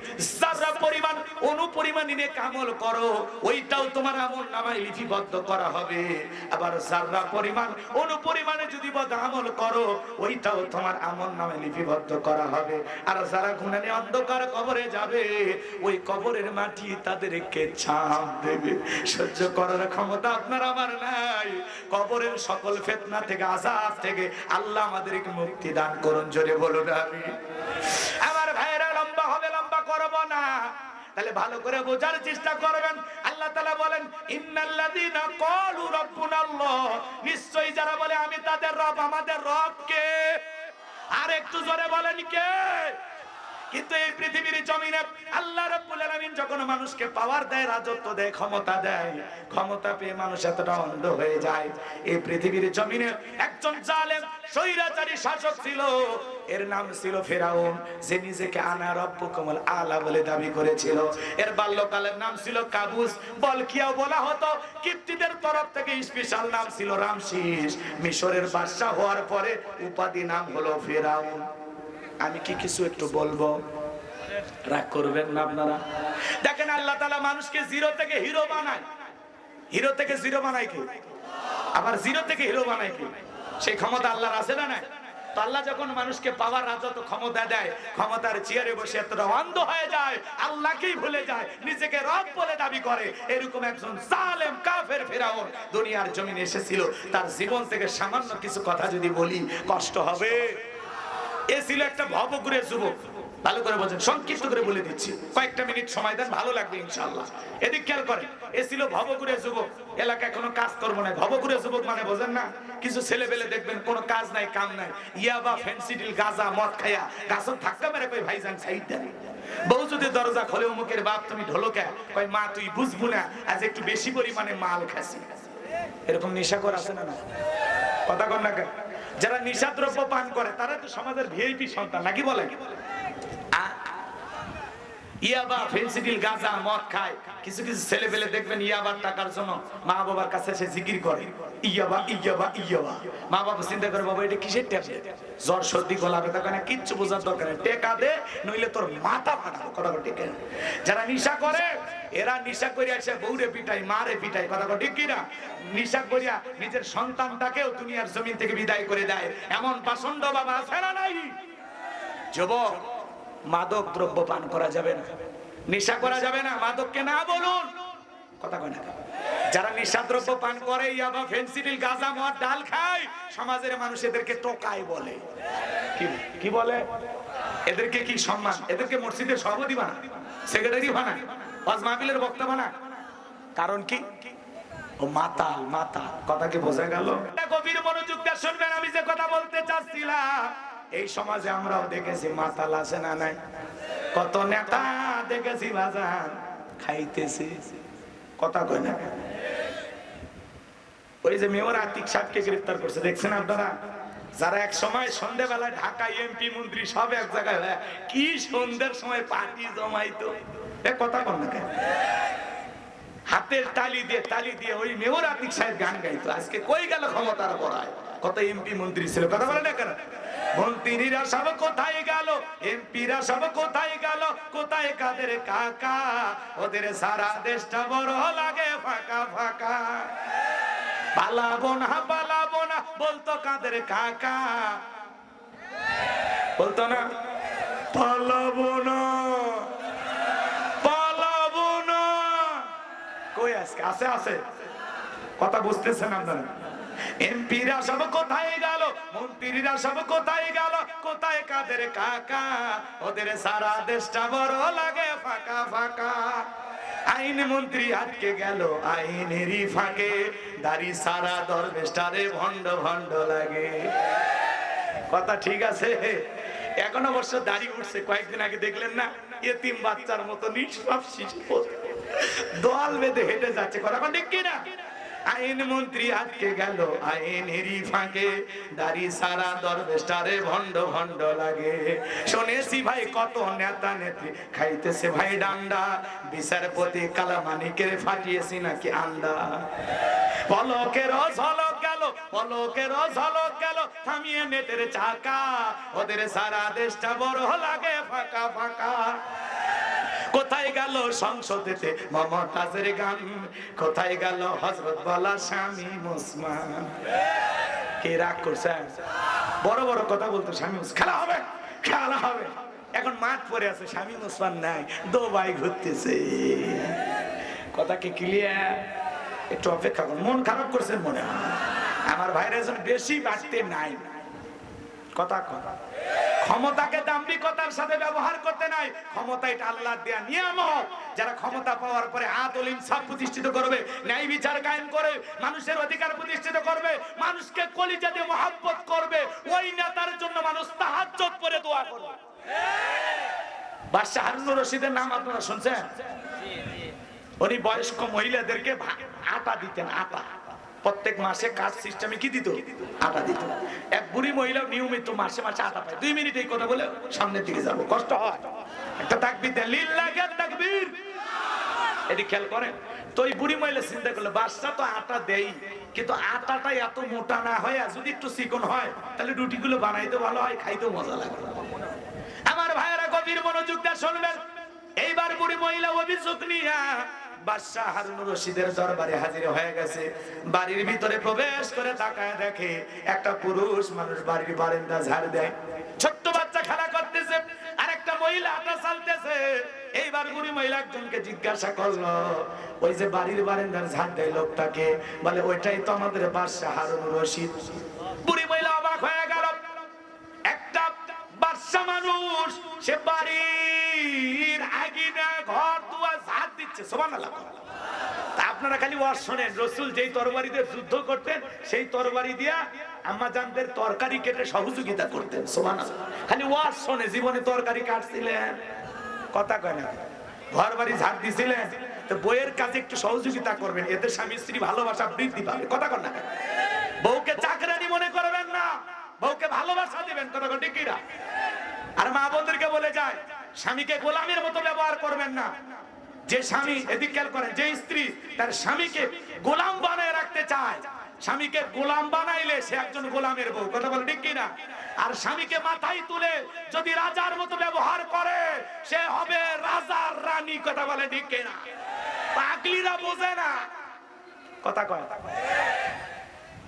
যারা পরিমাণ অনুপরিমাণ নেক আমল করো, ওইটাও তোমার আমলনামায় লিপিবদ্ধ করা হবে। আবার যারা পরিমাণ অনুপরিমাণে যদি বদ আমল করো, ওইটাও তোমার আমলনামায় লিপিবদ্ধ করা হবে। আর যারা গুনাহে অন্ধকার কবরে যাবে, ওই কবরের মাটি তাদেরকে ছাপ দেবে। সহ্য করার ক্ষমতা আপনার আমার নাই। কবরের সকল ফিতনা থেকে, আযাব থেকে আল্লাহ আমাদেরকে মুক্তি দান করুন। জোরে বলুন আমিন। আমার ভাইরা, লম্বা হবে, লম্বা করব না। তাহলে ভালো করে বোঝার চেষ্টা করবেন। আল্লাহ তাআলা বলেন ইন্নাল্লাযীনা ক্বালু রাব্বুনাল্লাহ, নিশ্চয়ই যারা বলে আমি তাদের রব, আমাদের রব কে? আর একটু জোরে বলেন কে? কিন্তু এই পৃথিবীর জমিনে আল্লাহ রাব্বুল আলামিন যখন মানুষকে পাওয়ার দেয়, রাজত্ব দেয়, ক্ষমতা দেয়, ক্ষমতা পেয়ে মানুষ এতটা অন্ধ হয়ে যায়। এই পৃথিবীর জমিনে একজন জালেম স্বৈরাচারী শাসক ছিল, এর নাম ছিল ফেরাউন, যে নিজেকে আনা রব্বুকুমুল আলা বলে দাবি করেছিল। এর বাল্যকালের নাম ছিল কাবুস, বলকিয়াও বলা হতো। কিপ্তিদের তরফ থেকে স্পেশাল নাম ছিল রামসিস। মিশরের বাদশা হওয়ার পরে উপাধি নাম হলো ফেরাউন। আমি কি কিছু একটু বলবো, রাগ করবেন না আপনারা? দেখেন, আল্লাহ তাআলা মানুষকে জিরো থেকে হিরো বানায়। হিরো থেকে জিরো বানায় কি? আবার জিরো থেকে হিরো বানায় কি? সেই ক্ষমতা আল্লাহর আছে না নাই? তো আল্লাহ যখন মানুষকে পাওয়ার রাজত্ব ক্ষমতা দেয়, ক্ষমতার চেয়ারে বসে এতটা অন্ধ হয়ে যায়, আল্লাহকেই ভুলে যায়, নিজেকে রব বলে দাবি করে। এরকম একজন জালেম কাফের ফেরাউন দুনিয়ার জমিনে এসেছিল। তার জীবন থেকে সামান্য কিছু কথা যদি বলি কষ্ট হবে। এ ছিল একটা ভবঘুরে যুবক। ভালো করে বোঝেন, সংক্ষিপ্ত করে বলে দিচ্ছি, কয়েকটা মিনিট সময় দেন, ভালো লাগবে ইনশাআল্লাহ। এদিক খেয়াল করেন, এ ছিল ভবঘুরে যুবক। এলাকায় কোনো কাজ কর্ম নাই। ভবঘুরে যুবক মানে বোঝেন না? কিছু ছেলে পেলে দেখবেন কোনো কাজ নাই, কাম নাই, ইয়াবা, ফেন্সিডিল, গাঁজা, মদ খায়া গাছত ধাক্কা মেরে কই ভাইজান সাইড দেন। বউ যদি দরজা খোলে, অমুকের বাপ তুমি ঢোলকা, কয় মা তুই বুঝবো না, আজ একটু বেশি পরিমাণে মাল খাসি। এরকম নেশাখোর আছে না? কথা কন না কেন? যারা নিশাদ্রব্য পান করে তারা তো সমাজের ভিআইপি সন্তান, নাকি বলে? ইয়াবা, ফেন্সিডিল, গাঁজা, মদ খায়। কিছু কিছু ছেলে পেলে দেখবেন ইয়াবার টাকার জন্য মা বাবার কাছে এসে জিকির করে, ইয়াবা ইয়াবা ইয়াবা। মা বাবা চিন্তা করে, বাবা এটা কিসের ট্যাবলেট? জ্বর সর্দি গলা ব্যথা কানে কিচ্ছু বোঝার দরকার নেই, টেকা দে নইলে তোর মাথা ফাটাবো। কথা ঠিক কিনা? যারা নিশা করে এরা নিশা করিয়া এসে বউরে পিটাই, মারে পিটাই। কথা ঠিক কিনা? নিশা করিয়া নিজের সন্তানটাকেও দুনিয়ার জমিন থেকে বিদায় করে দেয়। এমন পাষণ্ড বাবা আছে না নাই? যুবক, মাদক দ্রব্য পান করা যাবে না, নেশা করা যাবে না, মাদককে না বলুন। কথা কয় না? যারা নেশা দ্রব্য পান করে, ইয়াবা, ফেন্সিডিল, গাঁজা, মদ, ডাল খায়, সমাজের মানুষ এদেরকে টোকাই বলে। কি বলে? এদেরকে কি সম্মান? এদেরকে মসজিদের সভাপতি বানায়, সেক্রেটারি বানায়, ওয়াজ মাহফিলের বক্তা বানায়। কারণ কি? ও মাতাল, মাতাল। কথা কি বোঝা গেল? গভীর মনোযোগ দিয়ে শুনবেন আমি যে কথা বলতে চাচ্ছিলাম। এই সমাজে আমরাও দেখেছি মাতাল আছে না নাই? কত নেতা দেখেছি বাজার খাইতেছে। কথা কয় না? ওই যে মেয়র আতিক সাহেবকে গ্রেফতার করছে, দেখছেন আপনারা? যারা এক সময় সন্ধ্যাবেলায় ঢাকা এমপি মন্ত্রী সব এক জায়গায়, কি সন্ধ্যার সময় পার্টি জমাইতো। কথা কন না কেন? হাতের তালি দিয়ে ওই মেয়র আতিক সাহেব গান গাইতো। আজকে কই গেল ক্ষমতার বড়ায়? কত এমপি মন্ত্রী ছিল, কথা বলে না কেন? মন্ত্রীরা সব কোথায় গেল, এমপিরা সব কোথায় গেল, কোথায় কাদের কাকা? ওদের সারা দেশটা বড় লাগে ফাঁকা ফাঁকা। পালাবো না বলতো কাদের কাকা, বলতো না পালাবো না। কই আজকে আছে? আছে? কথা বুঝতেছেন আপনারা? এমপিরা সব কোথায় গেল, মন্ত্রীরা সব কোথায় গেল, কোথায় কাদের কাকা? ওদের সারা দেশটা বড় লাগে ফাঁকা ফাঁকা। আইন মন্ত্রী আটকে গেল আইনেরই ফাঁকে, দাড়ি সারা দরবেশটারে ভণ্ড ভণ্ড লাগে। কথা ঠিক আছে? এখনো অবশ্য দাড়ি উঠছে। কয়েকদিন আগে দেখলেন না, এতিম বাচ্চার মতো নিষ্পাপ শিশু দোয়াল বেঁধে হেঁটে যাচ্ছে। কথা ঠিক কিনা? আইন মন্ত্রী আটকে গেল আইনেরই ফাঁকে, দাড়ি সারা দরবেশটারে ভণ্ড ভণ্ড লাগে। শুনেছি ভাই কত নেতা নেত্রী খাইতেছে ভাই ডান্ডা, বিচারপতি কালামানিকের ফাটিয়েছি নাকি আন্ডা। পলকের ঝলক গেল, পলকের ঝলক গেল, থামিয়ে নেটের চাকা, ওদের সারা দেশটা বড় লাগে ফাঁকা ফাঁকা। কোথায় গেল সংসদেতে মমতাজের গান, কোথায় গেল হযরত বলা স্বামী মুসলমান? কে রাগ করছে? বড় বড় কথা বলতো স্বামী খেলা হবে, খেলা হবে। এখন মাঠ পড়ে আছে, স্বামী মুসলমান নাই, দুবাই ঘুরতেছে। কথা কি ক্লিয়ার? একটু অপেক্ষা করুন। মন খারাপ করছেন মনে হয়? আমার ভাইরা যেন বেশি বাড়তে নাই। কথা কথা ক্ষমতাকে দাম্ভিকতার সাথে ব্যবহার করতে নাই। ক্ষমতা এটা আল্লাহর দেয়া নিয়ামত। যারা ক্ষমতা পাওয়ার পরে আদল ইনসাফ প্রতিষ্ঠিত করবে, ন্যায় বিচার কায়েম করে, মানুষের অধিকার প্রতিষ্ঠিত করবে, মানুষকে কলিজা দিয়ে মহব্বত করবে, ওই নেতার জন্য মানুষ তাহাজ্জুদ করে দোয়া করবে। বাদশা হারুনুর রশিদের নাম আপনারা শুনছেন? উনি বয়স্ক মহিলাদেরকে আটা দিতেন। আটা প্রত্যেক মাসে কাজ সিস্টেমে কি দিত? আটা দিত। এক বুড়ি মহিলা নিয়মিত মাসে মাসে আটা পায়। 2 মিনিট এই কথা বলে সামনের দিকে যাবো, কষ্ট হয়। একটা তাকবীর দেন, লিল্লাহি তাকবীর। এটি খেয়াল করেন তো। ওই বুড়ি মহিলা চিন্তা করলো, বাদশা তো আটা দেই, কিন্তু আটাটা এত মোটা না হয়, যদি একটু চিকন হয় তাহলে রুটিগুলো বানাইতে ভালো হয়, খাইতেও মজা লাগে। আমার ভাইয়েরা গভীর মনোযোগ দিয়ে শুনবেন। এইবার বুড়ি মহিলা অভিযোগ নিয়ে বাদশাহ হারুন রশিদের দরবারে হাজির হয়ে গেছে। বাড়ির ভিতরে প্রবেশ করে তাকায় দেখে একটা পুরুষ মানুষ বাড়ির বারান্দা ঝাড় দেয়, ছোট্ট বাচ্চা খেলা করতেছে, আর একটা মহিলা আটা চালতেছে। এইবার বুড়ি মহিলা একজনকে জিজ্ঞাসা করলো, ওই যে বাড়ির বারান্দার ঝাড় দেয় লোকটাকে? বলে ওইটাই তো আমাদের বাদশাহ হারুন রশিদ। বুড়ি মহিলা অবাক হয়ে গেল, একটা বাদশা মানুষ সে বাড়ির আগিনা ঘর দুয়ার ঝাড় দিচ্ছে। সুবহানাল্লাহ। তা আপনারা খালি ওয়াজ শোনেন, রাসূল যেই তরবারি দিয়ে যুদ্ধ করতেন সেই তরবারি দিয়া আম্মা জানদের তরকারি কেটে সহযোগিতা করতেন। সুবহানাল্লাহ। খালি ওয়াজ শোনে, জীবনে তরকারি কাটছিলেন? কথা কয় না। ঘর বাড়ি ঝাড় দিছিলেন? তো বইয়ের কাজে একটু সহযোগিতা করবেন, এতে স্বামী স্ত্রী ভালোবাসা বৃদ্ধি পাবে। কথা কয় না। বউকে চাকরানি মনে করবেন না, বউকে ভালোবাসা দিবেন। কথা কয় ঠিক কিনা? আর মা বোনদেরকে বলে যায়, স্বামীকে গোলামের মতো ব্যবহার করবেন না। যে স্বামী, এদিক খেয়াল করেন, যে স্ত্রী তার স্বামীকে গোলাম বানায় রাখতে চায়, স্বামীকে গোলাম বানাইলে সে একজন গোলামের বউ। কথা বলে ঠিক কিনা? আর স্বামীকে মাথায় তুলে যদি রাজার মতো ব্যবহার করে সে হবে রাজার রানী। কথা বলে ঠিক কিনা? পাগলিরা বোঝে না। কথা কয়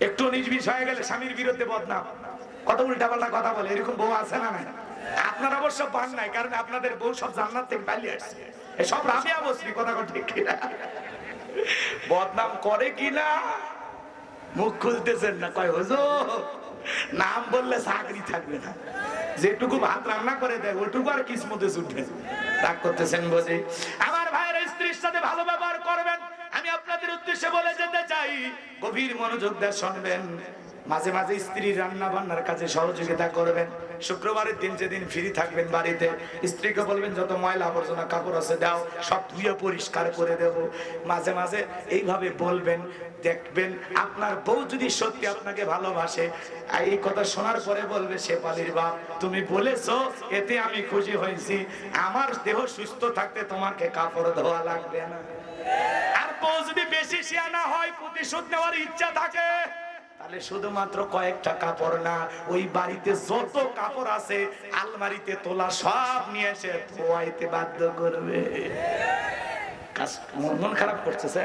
একটু নির্বিষ হয়ে গেলে স্বামীর বিরুদ্ধে বদনাম, কত উল্টাপাল্টা কথা বলে। এরকম বউ আছে না? নাই। আপনারা অবশ্য পান নাই, কারণ আপনাদের বউ সব জান্নাত থেকে পালিয়ে আসছে। সব রাবিয়া বসরি। কথা ঠিক কিনা? বদনাম করে কিনা মুখ খুলতেছেন না। কয় হুজুর নাম বললে চাকরি থাকবে না, যেটুকু ভাত রান্না করে দেয় ওটুকু আর কিসমতে ছুটবে। রাগ করতেছেন বুঝি? আমার ভাইয়ের স্ত্রীর সাথে ভালো ব্যবহার করবেন। আমি আপনাদের উদ্দেশ্যে বলে যেতে চাই, গভীর মনোযোগ দিয়ে শুনবেন। মাঝে মাঝে স্ত্রীর রান্না বান্নার কাজে সহযোগিতা করবেন। শুক্রবারের দিন যেদিন ফ্রি থাকবেন বাড়িতে, স্ত্রীকে বলবেন যত ময়লা আবর্জনা কাপড় আছে দাও, সব ধুয়ে পরিষ্কার করে দেব। মাঝে মাঝে এইভাবে বলবেন, দেখবেন আপনার বউ যদি সত্যি আপনাকে ভালোবাসে, এই কথা শোনার পরে বলবে, সে পালির বাপ তুমি বলেছো, এতে আমি খুশি হয়েছি। আমার দেহ সুস্থ থাকতে তোমাকে কাপড় ধোয়া লাগবে না। আর বউ যদি বেশি শিয়ানা হয়, প্রতিশোধ নেওয়ার ইচ্ছা থাকে, তাহলে শুধুমাত্র কয়েকটা কাপড় না, ওই বাড়িতে যত কাপড় আছে আলমারিতে তোলা সব নিয়ে এসে ধোয়াইতে বাধ্য করবে। মন খারাপ করতেছে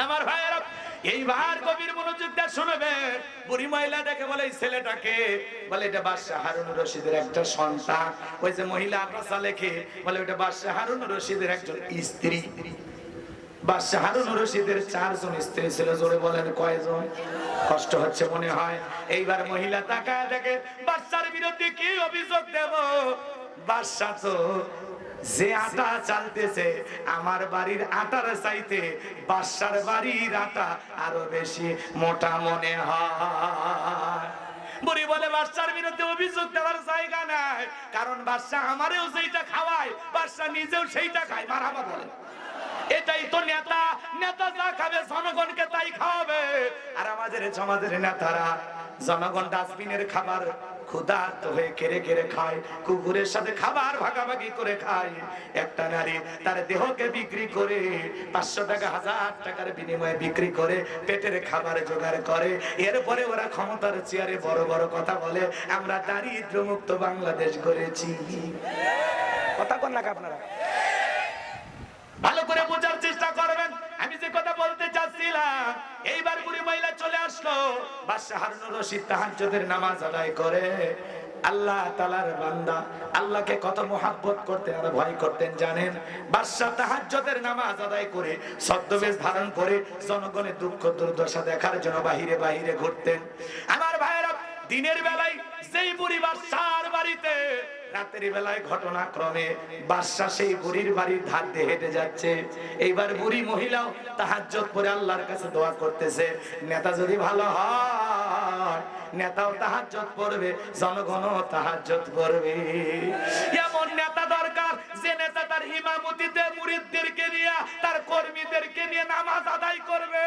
আমার ভাইয়েরা। এইবার গভীর মনোযোগ দিয়ে শুনবে। বুড়ি মহিলা দেখে বলে, এই ছেলেটাকে? বলে এটা বাদশাহ হারুন রশিদের একটা সন্তান। ওই যে মহিলা আকাশা লেখে, বলে ওটা বাদশাহ হারুন রশিদের একজন স্ত্রী। বাদশাহ হারুন রশিদের 4 জন স্ত্রী ছিল। জোরে বলেন কয়জন? কষ্ট হচ্ছে মনে হয়। এইবার মহিলা তাকায় দেখে, বাদশার বিরুদ্ধে কি অভিযোগ দেব? বাদশাহ তো যে আটা চালতেছে, আমার বাড়ির আটার চাইতে বাদশার বাড়ির আটা আরো বেশি মোটা মনে হয়। বুড়ি বলে, বাদশার বিরুদ্ধে অভিযোগ দেওয়ার জায়গা নাই, কারণ বাদশাহ আমারেও যেটা খাওয়ায় বাদশাহ নিজেও সেইটা খায়। মারহাবা বলে। এটাই তো নেতা, নেতা যা খাবে জনগণকে তাই খাওয়াবে। আর আমাদের সমাজের নেতারা জনগণ ডাস্টবিনের খাবার ক্ষুধার্ত হয়ে কেড়ে কেড়ে খায়, কুকুরের সাথে খাবার ভাগাভাগি করে খায়। একটা নারী তার দেহকে বিক্রি করে 500 টাকা 1000 টাকার বিনিময়ে বিক্রি করে পেটের খাবার জোগাড় করে। এরপরে ওরা ক্ষমতার চেয়ারে বড় বড় কথা বলে, আমরা দারিদ্র মুক্ত বাংলাদেশ গড়েছি। কথা কোন লাগে আপনারা? ভালো করে বোঝার চেষ্টা করবেন আমি যে কথা বলতে চাচ্ছিলাম। এইবার বুড়ি মহিলা চলে আসলো। বাদশাহ হারুন রশিদ তাহাজ্জুদের নামাজ আদায় করে। আল্লাহ তাআলার বান্দা, আল্লাহকে কত মহব্বত করতেন আর ভয় করতেন জানেন? বাদশাহ তাহাজ্জুদের নামাজ আদায় করে ছদ্মবেশ ধারণ করে জনগণের দুঃখ দুর্দশা দেখার জন্য বাহিরে বাহিরে ঘুরতেন। আমার ভাইয়েরা, দিনের বেলায় যেই বুড়ি বাদশার বাড়িতে, রাতের বেলায় ঘটনাক্রমে বাদশা সেই বুড়ির বাড়ির ধার দিয়ে হেঁটে যাচ্ছে। এইবার বুড়ি মহিলাও তাহাজ্জুদ পড়ে আল্লাহর কাছে দোয়া করতেছে, নেতা যদি ভালো হয়, নেতাও তাহাজ্জুদ পড়বে, জনগণও তাহাজ্জুদ পড়বে। এমন নেতা দরকার যে নেতা তার ইমামতিতে মুরিদদেরকে নিয়ে, তার কর্মীদেরকে নিয়ে নামাজ আদায় করবে।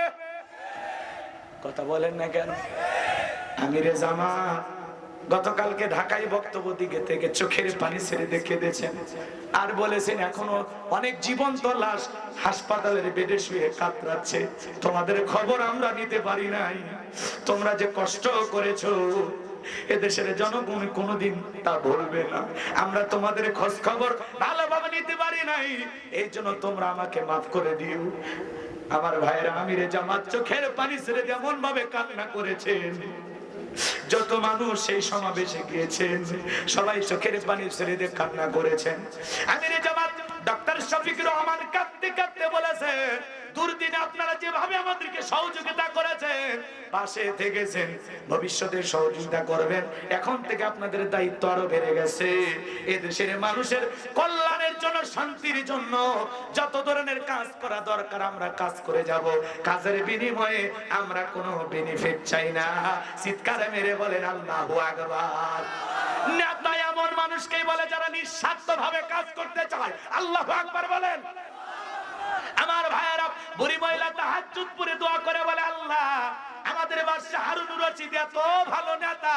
কথা বলেন না কেন? আমিরে জামাত গতকালকে ঢাকায় বক্তব্য দিকে থেকে চোখের পানি ছেড়ে দেখে দিয়েছেন, আর বলেছেন এখনো অনেক জীবন্ত লাশ হাসপাতালের বেডে শুয়ে কাতরাচ্ছে। তোমাদের খবর আমরা নিতে পারি নাই। তোমরা যে কষ্ট করেছো এদেশের জনগণ কোনোদিন তা বলবে না। আমরা তোমাদের খোঁজ খবর ভালোভাবে নিতে পারি নাই, এই জন্য তোমরা আমাকে মাফ করে দিও। আমার ভাইরা আমিরে জামাত চোখের পানি ছেড়ে যেমন ভাবে কান্না করেছেন, যত মানুষ সেই সমাবেশে গিয়েছেন সবাই চোখের পানি ছেড়ে দিয়ে কান্না করেছেন। আমিরে জামাত ডক্টর শফিক রহমান কাঁদতে কাঁদতে বলেছেন, দুর্দিনে আপনারা যেভাবে আমাদেরকে সহযোগিতা করেছেন, পাশে থেকেছেন, ভবিষ্যতে সহযোগিতা করবেন। এখন থেকে আপনাদের দায়িত্ব আরো বেড়ে গেছে। এদেশের মানুষের কল্যাণের জন্য, শান্তির জন্য যত ধরনের কাজ করা দরকার আমরা কাজ করে যাব। কাজের বিনিময়ে আমরা কোনো বেনিফিট চাই না। চিৎকারে মেরে বলেন আল্লাহু আকবার। নেতা এমন মানুষকেই বলে যারা নিঃস্বার্থভাবে কাজ করতে চায়। আল্লাহু আকবার বলেন। আমার ভাইয়েরা, বুড়ি মহিলা তাহাজ্জুদ পড়ে দোয়া করে বলে, আল্লাহ আমাদের বাদশা হারুনুর রশিদ এত ভালো নেতা,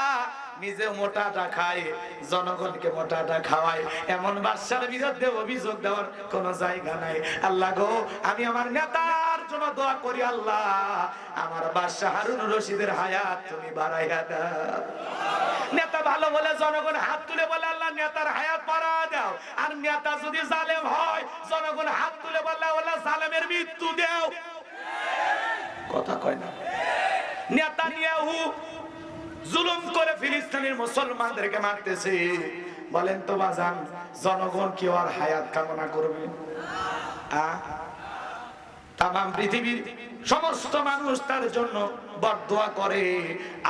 নিজে মোটাটা খায়, জনগণকে মোটাটা খাওয়ায়, এমন বাদশার বিরুদ্ধে অভিযোগ দেওয়ার কোনো জায়গা নাই। আল্লাহ গো, আমি আমার নেতার জন্য দোয়া করি, আল্লাহ আমার বাদশা হারুনুর রশিদের হায়াত তুমি বাড়াইয়া দাও। নেতা ভালো বলে জনগণ হাত তুলে বলে, আল্লাহ নেতার হায়াত বাড়া দাও। আর নেতা যদি জালেম হয়, জনগণ হাত তুলে বলে, আল্লাহ জালেমের মৃত্যু দাও। কথা কয় না। নেতানিয়াহু জুলুম করে ফিলিস্তিনের মুসলমানদেরকে মারতেছে, বলেন তো বাজান, জনগণ কি ওর হায়াত কামনা করবে? তামাম পৃথিবীর সমস্ত মানুষ তার জন্য বদদোয়া করে,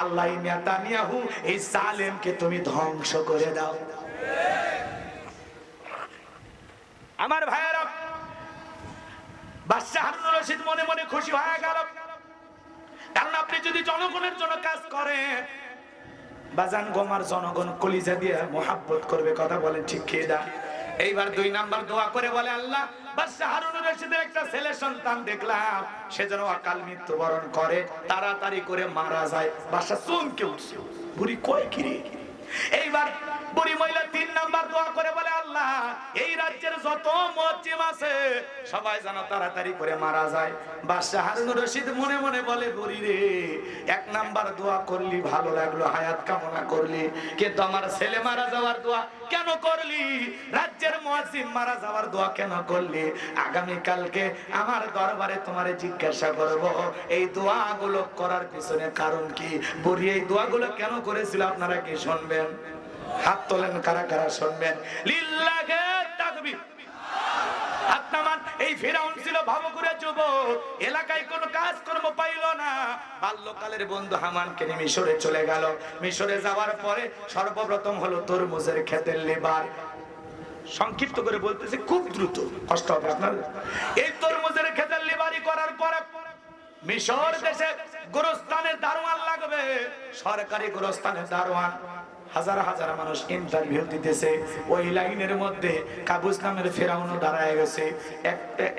আল্লাহ নেতানিয়াহু এই জালেমকে তুমি ধ্বংস করে দাও। আমার ভাইয়েরা, বাদশা হারুনুর রশিদ মনে মনে খুশি হয়ে গেল, কারণ আপনি যদি জনগণের জন্য কাজ করেন, বাজান গোমার জনগণ কলিজা দিয়ে মোহাব্বত করবে। কথা বলেন ঠিক কি না? এইবার 2 নাম্বার দোয়া করে বলে, আল্লাহ বাদশা হারুনুর রশিদের একটা ছেলে সন্তান দেখলাম, সে যেন অকাল মৃত্যুবরণ করে, তাড়াতাড়ি করে মারা যায়। বাদশা চমকে উঠছে, বুড়ি কয় কি রে? এইবার বুড়ি মহিলা 3 নাম্বার দোয়া করে বলে, আল্লাহ এই রাজ্যের যত মুয়াজ্জিম আছে সবাই যেন তাড়াতাড়ি করে মারা যায়। বাদশা হারুনুর রশিদ মনে মনে বলে, বুড়ি রে 1 নাম্বার দোয়া করলি, ভালো লাগলো, হায়াত কামনা করলি, কিন্তু আমার ছেলে মারা যাওয়ার দোয়া কেন করলি? রাজ্যের মুয়াজ্জিম মারা যাওয়ার দোয়া কেন করলি? আগামী কালকে আমার দরবারে তোমারে জিজ্ঞাসা করব, এই দোয়াগুলো করার পিছনে কারণ কি? বুড়ি এই দোয়াগুলো কেন করেছিল আপনারা কি শুনবেন? হাত তোলেন কারা কারা শুনবেন। লিল্লাহি তাকবীর। হাত নামান। এই ফিরাউন ছিল ভাবকুরে যুবক, এলাকায় কোনো কাজকর্ম পাইল না, বাল্যকালের বন্ধু হামানকে নিয়ে মিশরে চলে গেল। মিশরে যাওয়ার পরে সর্বপ্রথম হলো তরমুজের ক্ষেতের লেবার। সংক্ষিপ্ত করে বলতেছে, খুব দ্রুত, কষ্ট হবে আপনার। এই তরমুজের ক্ষেতের লেবারি করার পরে মিশর দেশে গোরস্থানের দারোয়ান লাগবে, সরকারি গোরস্থানের দারোয়ান। হাজার হাজার মানুষ ইন্টারভিউ দিতেছে। ওই লাইনের মধ্যে কাবুস নামের ফেরাউনও দাঁড়ায় গেছে।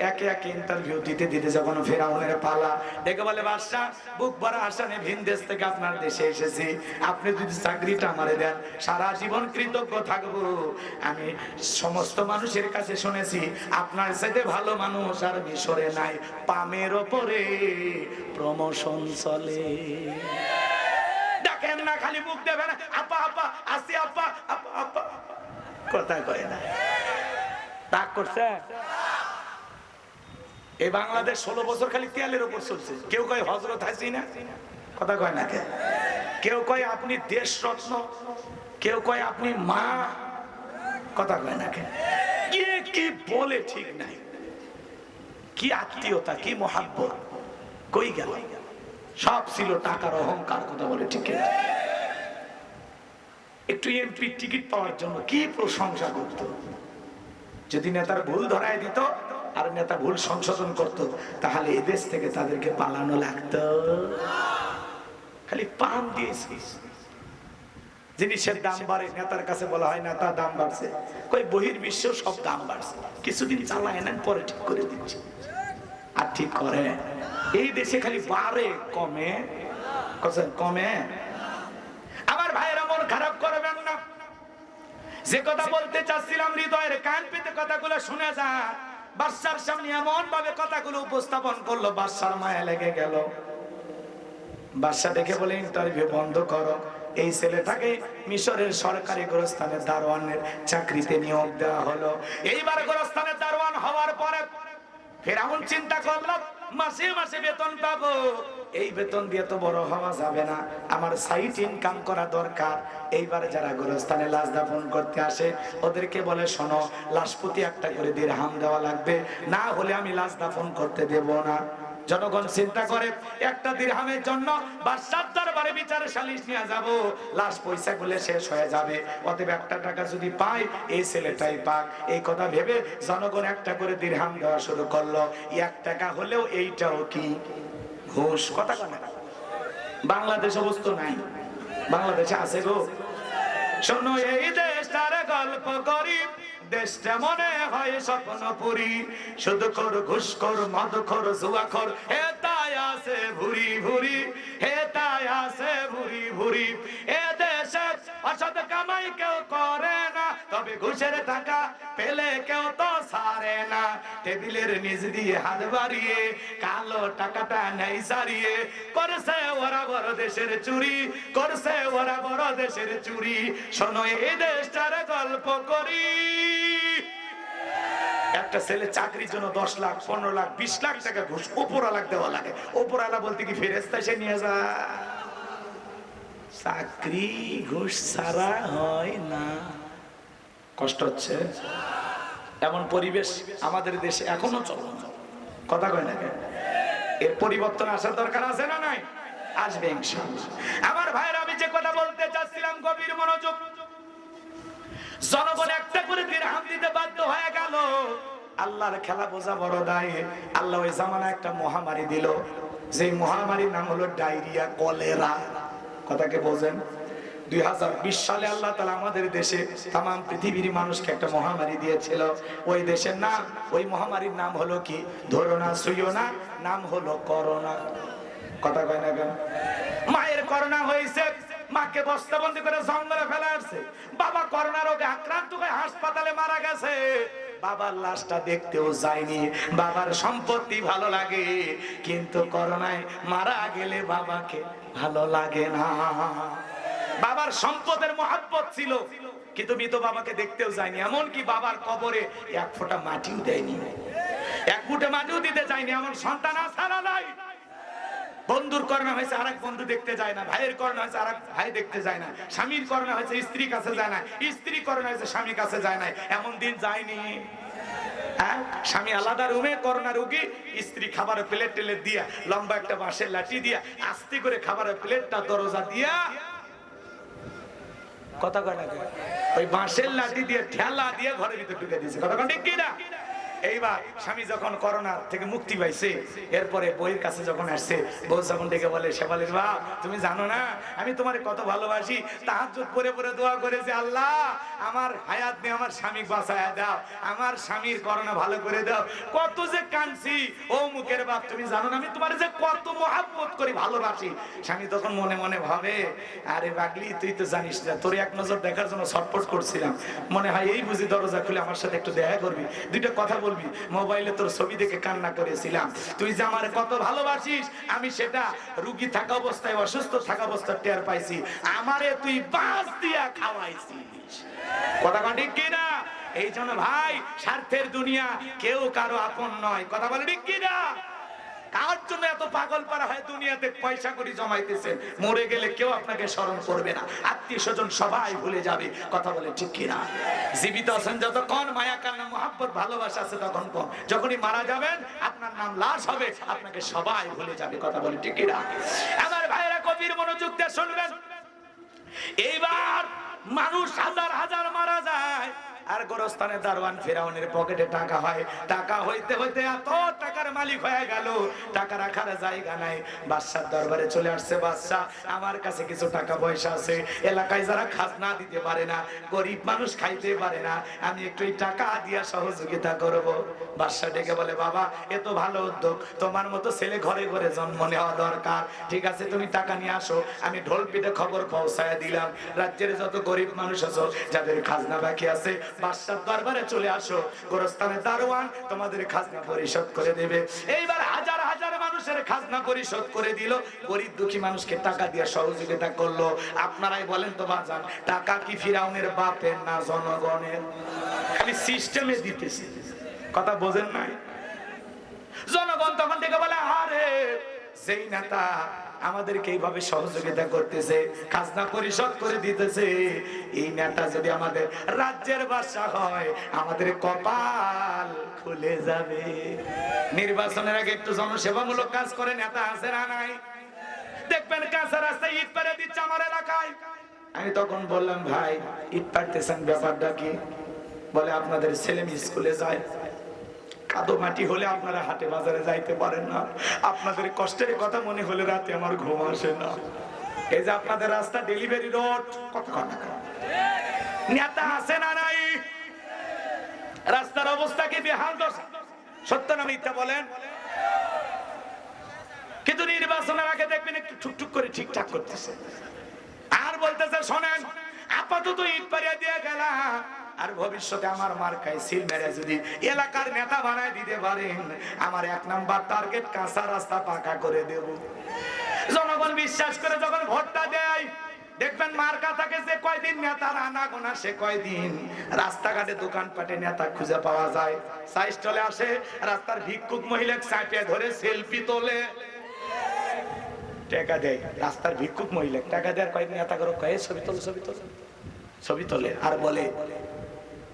একে একে ইন্টারভিউ দিতে দিতে যখন ফেরাউনের পালা, দেখে বলে, বাদশা বুক ভরা আশা নিয়ে ভিন দেশ থেকে আপনার দেশে এসেছি, আপনি যদি চাকরিটা আমারে দেন সারা জীবন কৃতজ্ঞ থাকবো। আমি সমস্ত মানুষের কাছে শুনেছি আপনার সাথে ভালো মানুষ আর মিশরে নাই, পামের ওপরে প্রমোশন চলে। দেখেন না, খালি মুখ দেবে না, আপা আপা আসি, আপা আপা আপা, কথা কয় না। রাগ করছে? এই বাংলাদেশ 16 বছর খালি তেলের উপর চলছে। কেউ কয় হযরত হাসিনা, কথা কয় না। কেউ কয় আপনি দেশ রত্ন, কেউ কয় আপনি মা, কথা কয় না। কে কি বলে ঠিক নাই। কি আত্মীয়তা, কি মহাব্বত কই গেল? সব ছিল টাকার অহংকার, কথা বলে ঠিক। একটু এমপি টিকিট পাওয়ার জন্য কি প্রশংসা করত। যদি নেতার ভুল ধরায় দিত আর নেতা ভুল সংশোধন করত, তাহলে এই দেশ থেকে তাদেরকে পালানো লাগতো। খালি পাম দিয়েছিস। জিনিসের দাম বাড়ে, নেতার কাছে বলা হয় নেতা দাম বাড়ছে, কই বহির্বিশ্ব সব দাম বাড়ছে, কিছুদিন চালায় না, পরে ঠিক করে দিচ্ছে। আর ঠিক করে এই দেশে খালি বাড়ে, কমে কমে। আমার ভাইয়েরা মন খারাপ করবেন না। যে কথা বলতে চাচ্ছিলাম, হৃদয়ের কান পেতে কথাগুলো শুনে যা। বাদশার সামনে এমন ভাবে কথাগুলো উপস্থাপন করলো, বাদশার মায়া লেগে গেল। বাদশা দেখে বলে, ইন্টারভিউ বন্ধ করো। এই ছেলেটাকে মিশরের সরকারি গোরস্থানের দারোয়ানের চাকরিতে নিয়োগ দেওয়া হলো। এইবার গোরস্থানের দারোয়ান হওয়ার পরে ফেরাউন চিন্তা করলো মাসে মাসে বেতন পাবো, এই বেতন দিয়ে তো বড় হওয়া যাবে না, আমার সাইড ইনকাম করা দরকার। এইবার যারা গোরস্থানে লাশ দাফন করতে আসে ওদেরকে বলে শোনো, লাশ প্রতি একটা করে দিরহাম দেওয়া লাগবে, না হলে আমি লাশ দাফন করতে দেব না। জনগণ চিন্তা করে একটা দিরহামের জন্য বাদশার দরবারে বিচার সালিশ নিয়ে যাব, লাশ পয়সা গুলো শেষ হয়ে যাবে, অতএব একটা টাকা যদি পাই এই ছেলেটাই পাক। এই কথা ভেবে জনগণ একটা করে দিরহাম দেওয়া শুরু করলো। 1 টাকা হলেও এইটাও কি ঘুষ? কথা কয় না? বাংলাদেশে বস্তু নাই, বাংলাদেশে আছে গো। শোনো এই দেশটার গল্প করি, দেশটা মনে হয় স্বপ্নপুরী, শুধু কর ঘুষখোর মদখোর জুয়াখোর হে তাই আছে ভুরি ভুরি, হে তাই আছে ভুরি ভুরি। এ দেশে অসৎ কামাই কেউ করে না, তবে ঘুষের টাকা পেলে কেউ তো ছাড়ে না। টেবিলের নিচ দিয়ে হাত বাড়িয়ে কালো টাকাটা নেই সারিয়ে, করছে ওরা বড় দেশের চুরি, করছে ওরা বড় দেশের চুরি। শোনো এই দেশটার গল্প করি, একটা ছেলে চাকরির জন্য 10 লাখ 15 লাখ 20 লাখ টাকা ঘুষ উপরওয়ালা দেওয়া লাগে। উপরওয়ালা বলতে কি ফেরেশতা এসে নিয়ে যা? চাকরি ঘুষ ছাড়া হয় না। কষ্ট হচ্ছে, এমন পরিবেশ আমাদের দেশে এখনো চলে। কথা কয় না কেন? এর পরিবর্তন আসার দরকার আছে না নাই? আসবে ইনশাআল্লাহ। আমার ভাইরা, আমি যে কথা বলতে চাচ্ছিলাম গভীর মনোযোগ। জনগণ একটা করে দিরহাম দিতে বাধ্য হয়ে গেল। আল্লাহর খেলা বোঝা বড় দায়। আল্লাহ ওই জামানা একটা মহামারী দিল, যে মহামারীর নাম হলো ডায়রিয়া, কলেরা। কথাকে বোঝেন? 2020 সালে আল্লাহ তাআলা আমাদের দেশে তাম পৃথিবীর মানুষকে একটা মহামারী দিয়েছিল। ওই দেশের নাম, ওই মহামারীর নাম হলো কি? ধরো না ছুঁয়ো না, নাম হলো করোনা। কথা কয় না কেন? মায়ের করোনা হয়েছে, মাকে বস্তাবন্দি করে জঙ্গলে ফেলে আসছে। বাবা করোনা রোগে আক্রান্ত হয়ে হাসপাতালে মারা গেছে। বাবার লাশটা দেখতেও যায়নি। বাবার সম্পত্তি ভালো লাগে, কিন্তু করোনায় মারা গেলে বাবাকে ভালো লাগে না। বাবার সম্পদের মহব্বত ছিল, কিন্তু মৃত বাবাকে দেখতেও যায়নি। এমনকি বাবার কবরে 1 ফোঁটা মাটিও দেয়নি, 1 ফুটা মাটিও দিতে যায়নি। এমন সন্তান আসারা নাই। বন্ধুর করোনা হয়েছে, আরেক বন্ধু দেখতে যায় না। ভাইয়ের করোনা হয়েছে, আরেক ভাই দেখতে যায় না। স্বামীর করোনা হয়েছে, স্ত্রীর কাছে যায় না। স্ত্রী করোনা হয়েছে, স্বামীর কাছে যায় না। এমন দিন যায়নি? স্বামী আলাদা রুমে করোনা রোগী, স্ত্রী খাবারের প্লেট টেলে দিয়া লম্বা একটা বাঁশের লাঠি দিয়া আস্তে করে খাবারের প্লেটটা দরজা দিয়া, কথা কয় না, ওই বাঁশের লাঠি দিয়ে ঠেলা দিয়ে ঘরের ভিতরে ঢুকে দিয়েছে। কথা ঠিক কি না? এইবার স্বামী যখন করোনা থেকে মুক্তি পাইছে, এরপরে বইয়ের কাছে যখন আসছে, বউ যখন ডেকে বলে, শেফালির বাপ, তুমি জানো না আমি তোমারে কত ভালোবাসি। তাহাজ্জুদ পড়ে পড়ে দোয়া করেছে, আল্লাহ আমার হায়াত নিয়ে আমার স্বামী বাঁচায়া দাও, আমার স্বামীর করোনা ভালো করে দাও। কত যে কাঁদছি, ও মুখের বাপ, তুমি জানো না আমি তোমার যে কত মহব্বত করি, ভালোবাসি। স্বামী তখন মনে মনে ভাবে, আরে পাগলি, তুই তো জানিস না, তোর এক নজর দেখার জন্য ছটফট করছিলাম, মনে হয় এই বুঝি দরজা খুলে আমার সাথে একটু দেখা করবি, দুইটা কথা বলবি। মোবাইলে তোর ছবি দেখে কান্না করেছিলাম। তুই যে আমার কত ভালোবাসিস, আমি সেটা রোগী থাকা অবস্থায়, অসুস্থ থাকা অবস্থায় টের পাইছি। আমারে তুই বাস দিয়া খাওয়াইছিস। কথা ঠিক কি না? এই জন্য ভাই, স্বার্থের দুনিয়া, কেউ কারো আপন নয়। কথা বলে ঠিক কি না? কার জন্য এত পাগল পারা হয় দুনিয়াতে? পয়সা করে জমাইতেছে, মরে গেলে কেউ আপনাকে স্মরণ করবে না, আত্মীয় স্বজন সবাই ভুলে যাবে। কথা বলে ঠিক কিনা? জীবিত আছেন যতক্ষণ মায়া কান্না মহব্বত ভালোবাসা আছে তখন কম, যখনই মারা যাবেন আপনার নাম লাশ হবে, আপনাকে সবাই ভুলে যাবে। কথা বলে ঠিক কিনা? আমার ভাইরা গভীর মনোযোগ দিয়ে শুনবেন। এইবার মানুষ হাজার হাজার মারা যায়, আর গোরস্থানের দারোয়ান ফেরাউনের পকেটে টাকা হয়। টাকা হইতে হইতে এত টাকার মালিক হয়ে গেল, টাকা রাখার জায়গা নাই। বাদশার দরবারে চলে আসছে, বাদশা আমার কাছে কিছু টাকা পয়সা আছে, এলাকায় যারা খাজনা দিতে পারে না, গরিব মানুষ খাইতে পারে না, আমি একটু এই টাকা দিয়া সহযোগিতা করব। বাদশা ডেকে বলে, বাবা এত ভালো উদ্যোগ, তোমার মতো ছেলে ঘরে ঘরে জন্ম নেওয়া দরকার। ঠিক আছে, তুমি টাকা নিয়ে আসো, আমি ঢোল পিটে খবর পৌঁছায় দিলাম। রাজ্যের যত গরিব মানুষ আছো, যাদের খাজনা বাকি আছে, বাদশার দরবারে চলে আসো, গোরস্থানের দারোয়ান তোমাদের খাজনা পরিশোধ করে দেবে। এইবার হাজার হাজার মানুষ মানুষের খাজনা পরিশোধ করে দিল, গরিব দুঃখী মানুষকে টাকা দিয়ে সহযোগিতা করলো। আপনারাই বলেন তো বাজান, টাকা কি ফিরাউনের বাপের না জনগণের? খালি সিস্টেমে দিতেছে, কথা বোঝেন নাই? জনগণ তখন থেকে বলে, আরে যেই নেতা আমাদেরকে এইভাবে সহযোগিতা করতেছে, খাজনা পরিশোধ করে দিতেছে, এই নেতা যদি আমাদের রাজ্যের বাদশা হয়, আমাদের কপাল খুলে যাবে। নির্বাচনের আগে একটু জনসেবামূলক কাজ করে নেতা আছে না নাই? দেখবেন কাঁচা রাস্তায় ইট পেরে দিচ্ছে আমার এলাকায়। আমি তখন বললাম, ভাই ইট পারতেছেন, ব্যাপারটা কি? বলে, আপনাদের ছেলে মেয়ে স্কুলে যায়, কাদো মাটি হলে আপনারা হাটে বাজারে যাইতে পারেন না, আপনাদের কষ্টের কথা মনে হলে রাতে আমার ঘুম আসে না। এই যে আপনাদের রাস্তা ডেলিভারি রোড, কত কথা নেতা আছে না নাই? রাস্তার অবস্থা কি বেহাল দশা? সত্য না মিথ্যা বলেন? কিন্তু নির্বাচনের আগে দেখবেন একটু টুকটুক করে ঠিকঠাক করতেছে, আর বলতেছে, শোনেন আপাতত ইট পারিয়া দিয়ে গেলা, আর ভবিষ্যতে আমার মার্কায় সিল মেরে যদি এলাকার নেতা বানায় দিতে পারেন, আমার 1 নাম্বার টার্গেট কাঁচা রাস্তা পাকা করে দেব। জনগণ বিশ্বাস করে যখন ভোটটা দেয়, দেখবেন মার্কা থাকে যে কয়দিন নেতার আনাগোনা, সে কয়দিন রাস্তাঘাটে দোকানপাটে নেতা খুঁজে পাওয়া যায়। সাইজ চলে আসে, রাস্তার ভিক্ষুক মহিলা চাপিয়ে ধরে সেলফি তোলে, টাকা দেয়। রাস্তার ভিক্ষুক মহিলা টাকা দেয়, কয়েক নেতা করে কয়ে ছবি তোলে, ছবি তোলে, ছবি তোলে, আর বলে,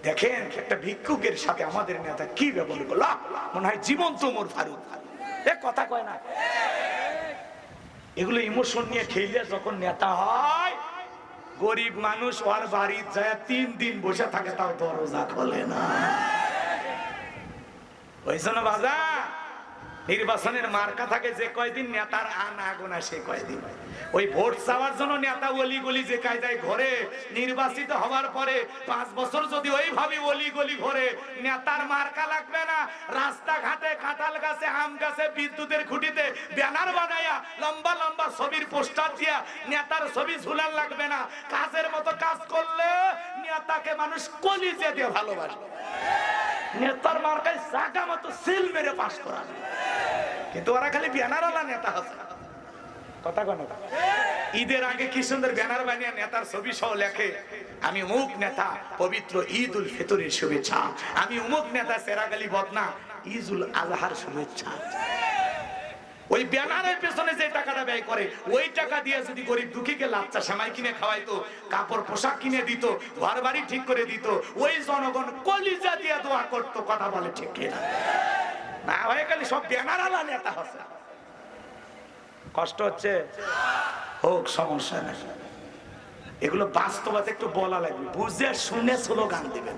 দেখেন একটা ভিক্ষুকের সাথে আমাদের নেতা কি ব্যবহার করলো, মনে হয় জীবন্ত ওমর ফারুক। কথা কয় না? এগুলো ইমোশন নিয়ে খেলে যখন নেতা হয়, গরিব মানুষ ওর বাড়ি যায় 3 দিন বসে থাকে, তাও দরজা খোলে না। ওই জন্য বাজা নির্বাচনের মার্কা থাকে যে কয়দিন নেতার আনাগোনা, সে কয়দিন ওই ভোট চাওয়ার জন্য নেতা অলি গলি যে কায়দায় ঘরে, নির্বাচিত হওয়ার পরে 5 বছর যদি ওইভাবে অলি গলি ঘরে, নেতার মার্কা লাগবে না। রাস্তাঘাটে, কাঁঠাল গাছে, আম গাছে, বিদ্যুতের খুঁটিতে ব্যানার বানায়া লম্বা লম্বা ছবির পোস্টার দিয়া নেতার ছবি ঝুলান লাগবে না। কাজের মতো কাজ করলে নেতাকে মানুষ কলিজা দিয়ে ভালোবাসবে, নেতার মার্কায় জায়গা মতো সিল মেরে পাস করা। কিন্তু ওরা খালি ব্যানারওয়ালা নেতা আছে, কথা কয় না? ঈদের আগে কি সুন্দর ব্যানার বানিয়ে নেতার ছবি সহ লেখে, আমি অমুক নেতা, পবিত্র ঈদ উল ফিতরের শুভেচ্ছা, আমি অমুক নেতা, সেরাগালি বদনা, ঈদ উল আজহার শুভেচ্ছা। ওই ব্যানারের পেছনে যে টাকাটা ব্যয় করে, ওই টাকা দিয়ে যদি গরিব দুঃখীকে লাচ্চা সেমাই কিনে খাওয়াইতো, কাপড় পোশাক কিনে দিত, ঘর বাড়ি ঠিক করে দিত, ওই জনগণ কলিজা দিয়ে দোয়া করতো। কথা বলে ঠিক কিনা? না হয়ে খালি সব ব্যানারওয়ালা নেতা হচ্ছে। কষ্ট হচ্ছে, হোক, সমস্যা নেই। এগুলো বাস্তবতা একটু বলা লাগবে, বুঝে শুনে স্লোগান দিবেন।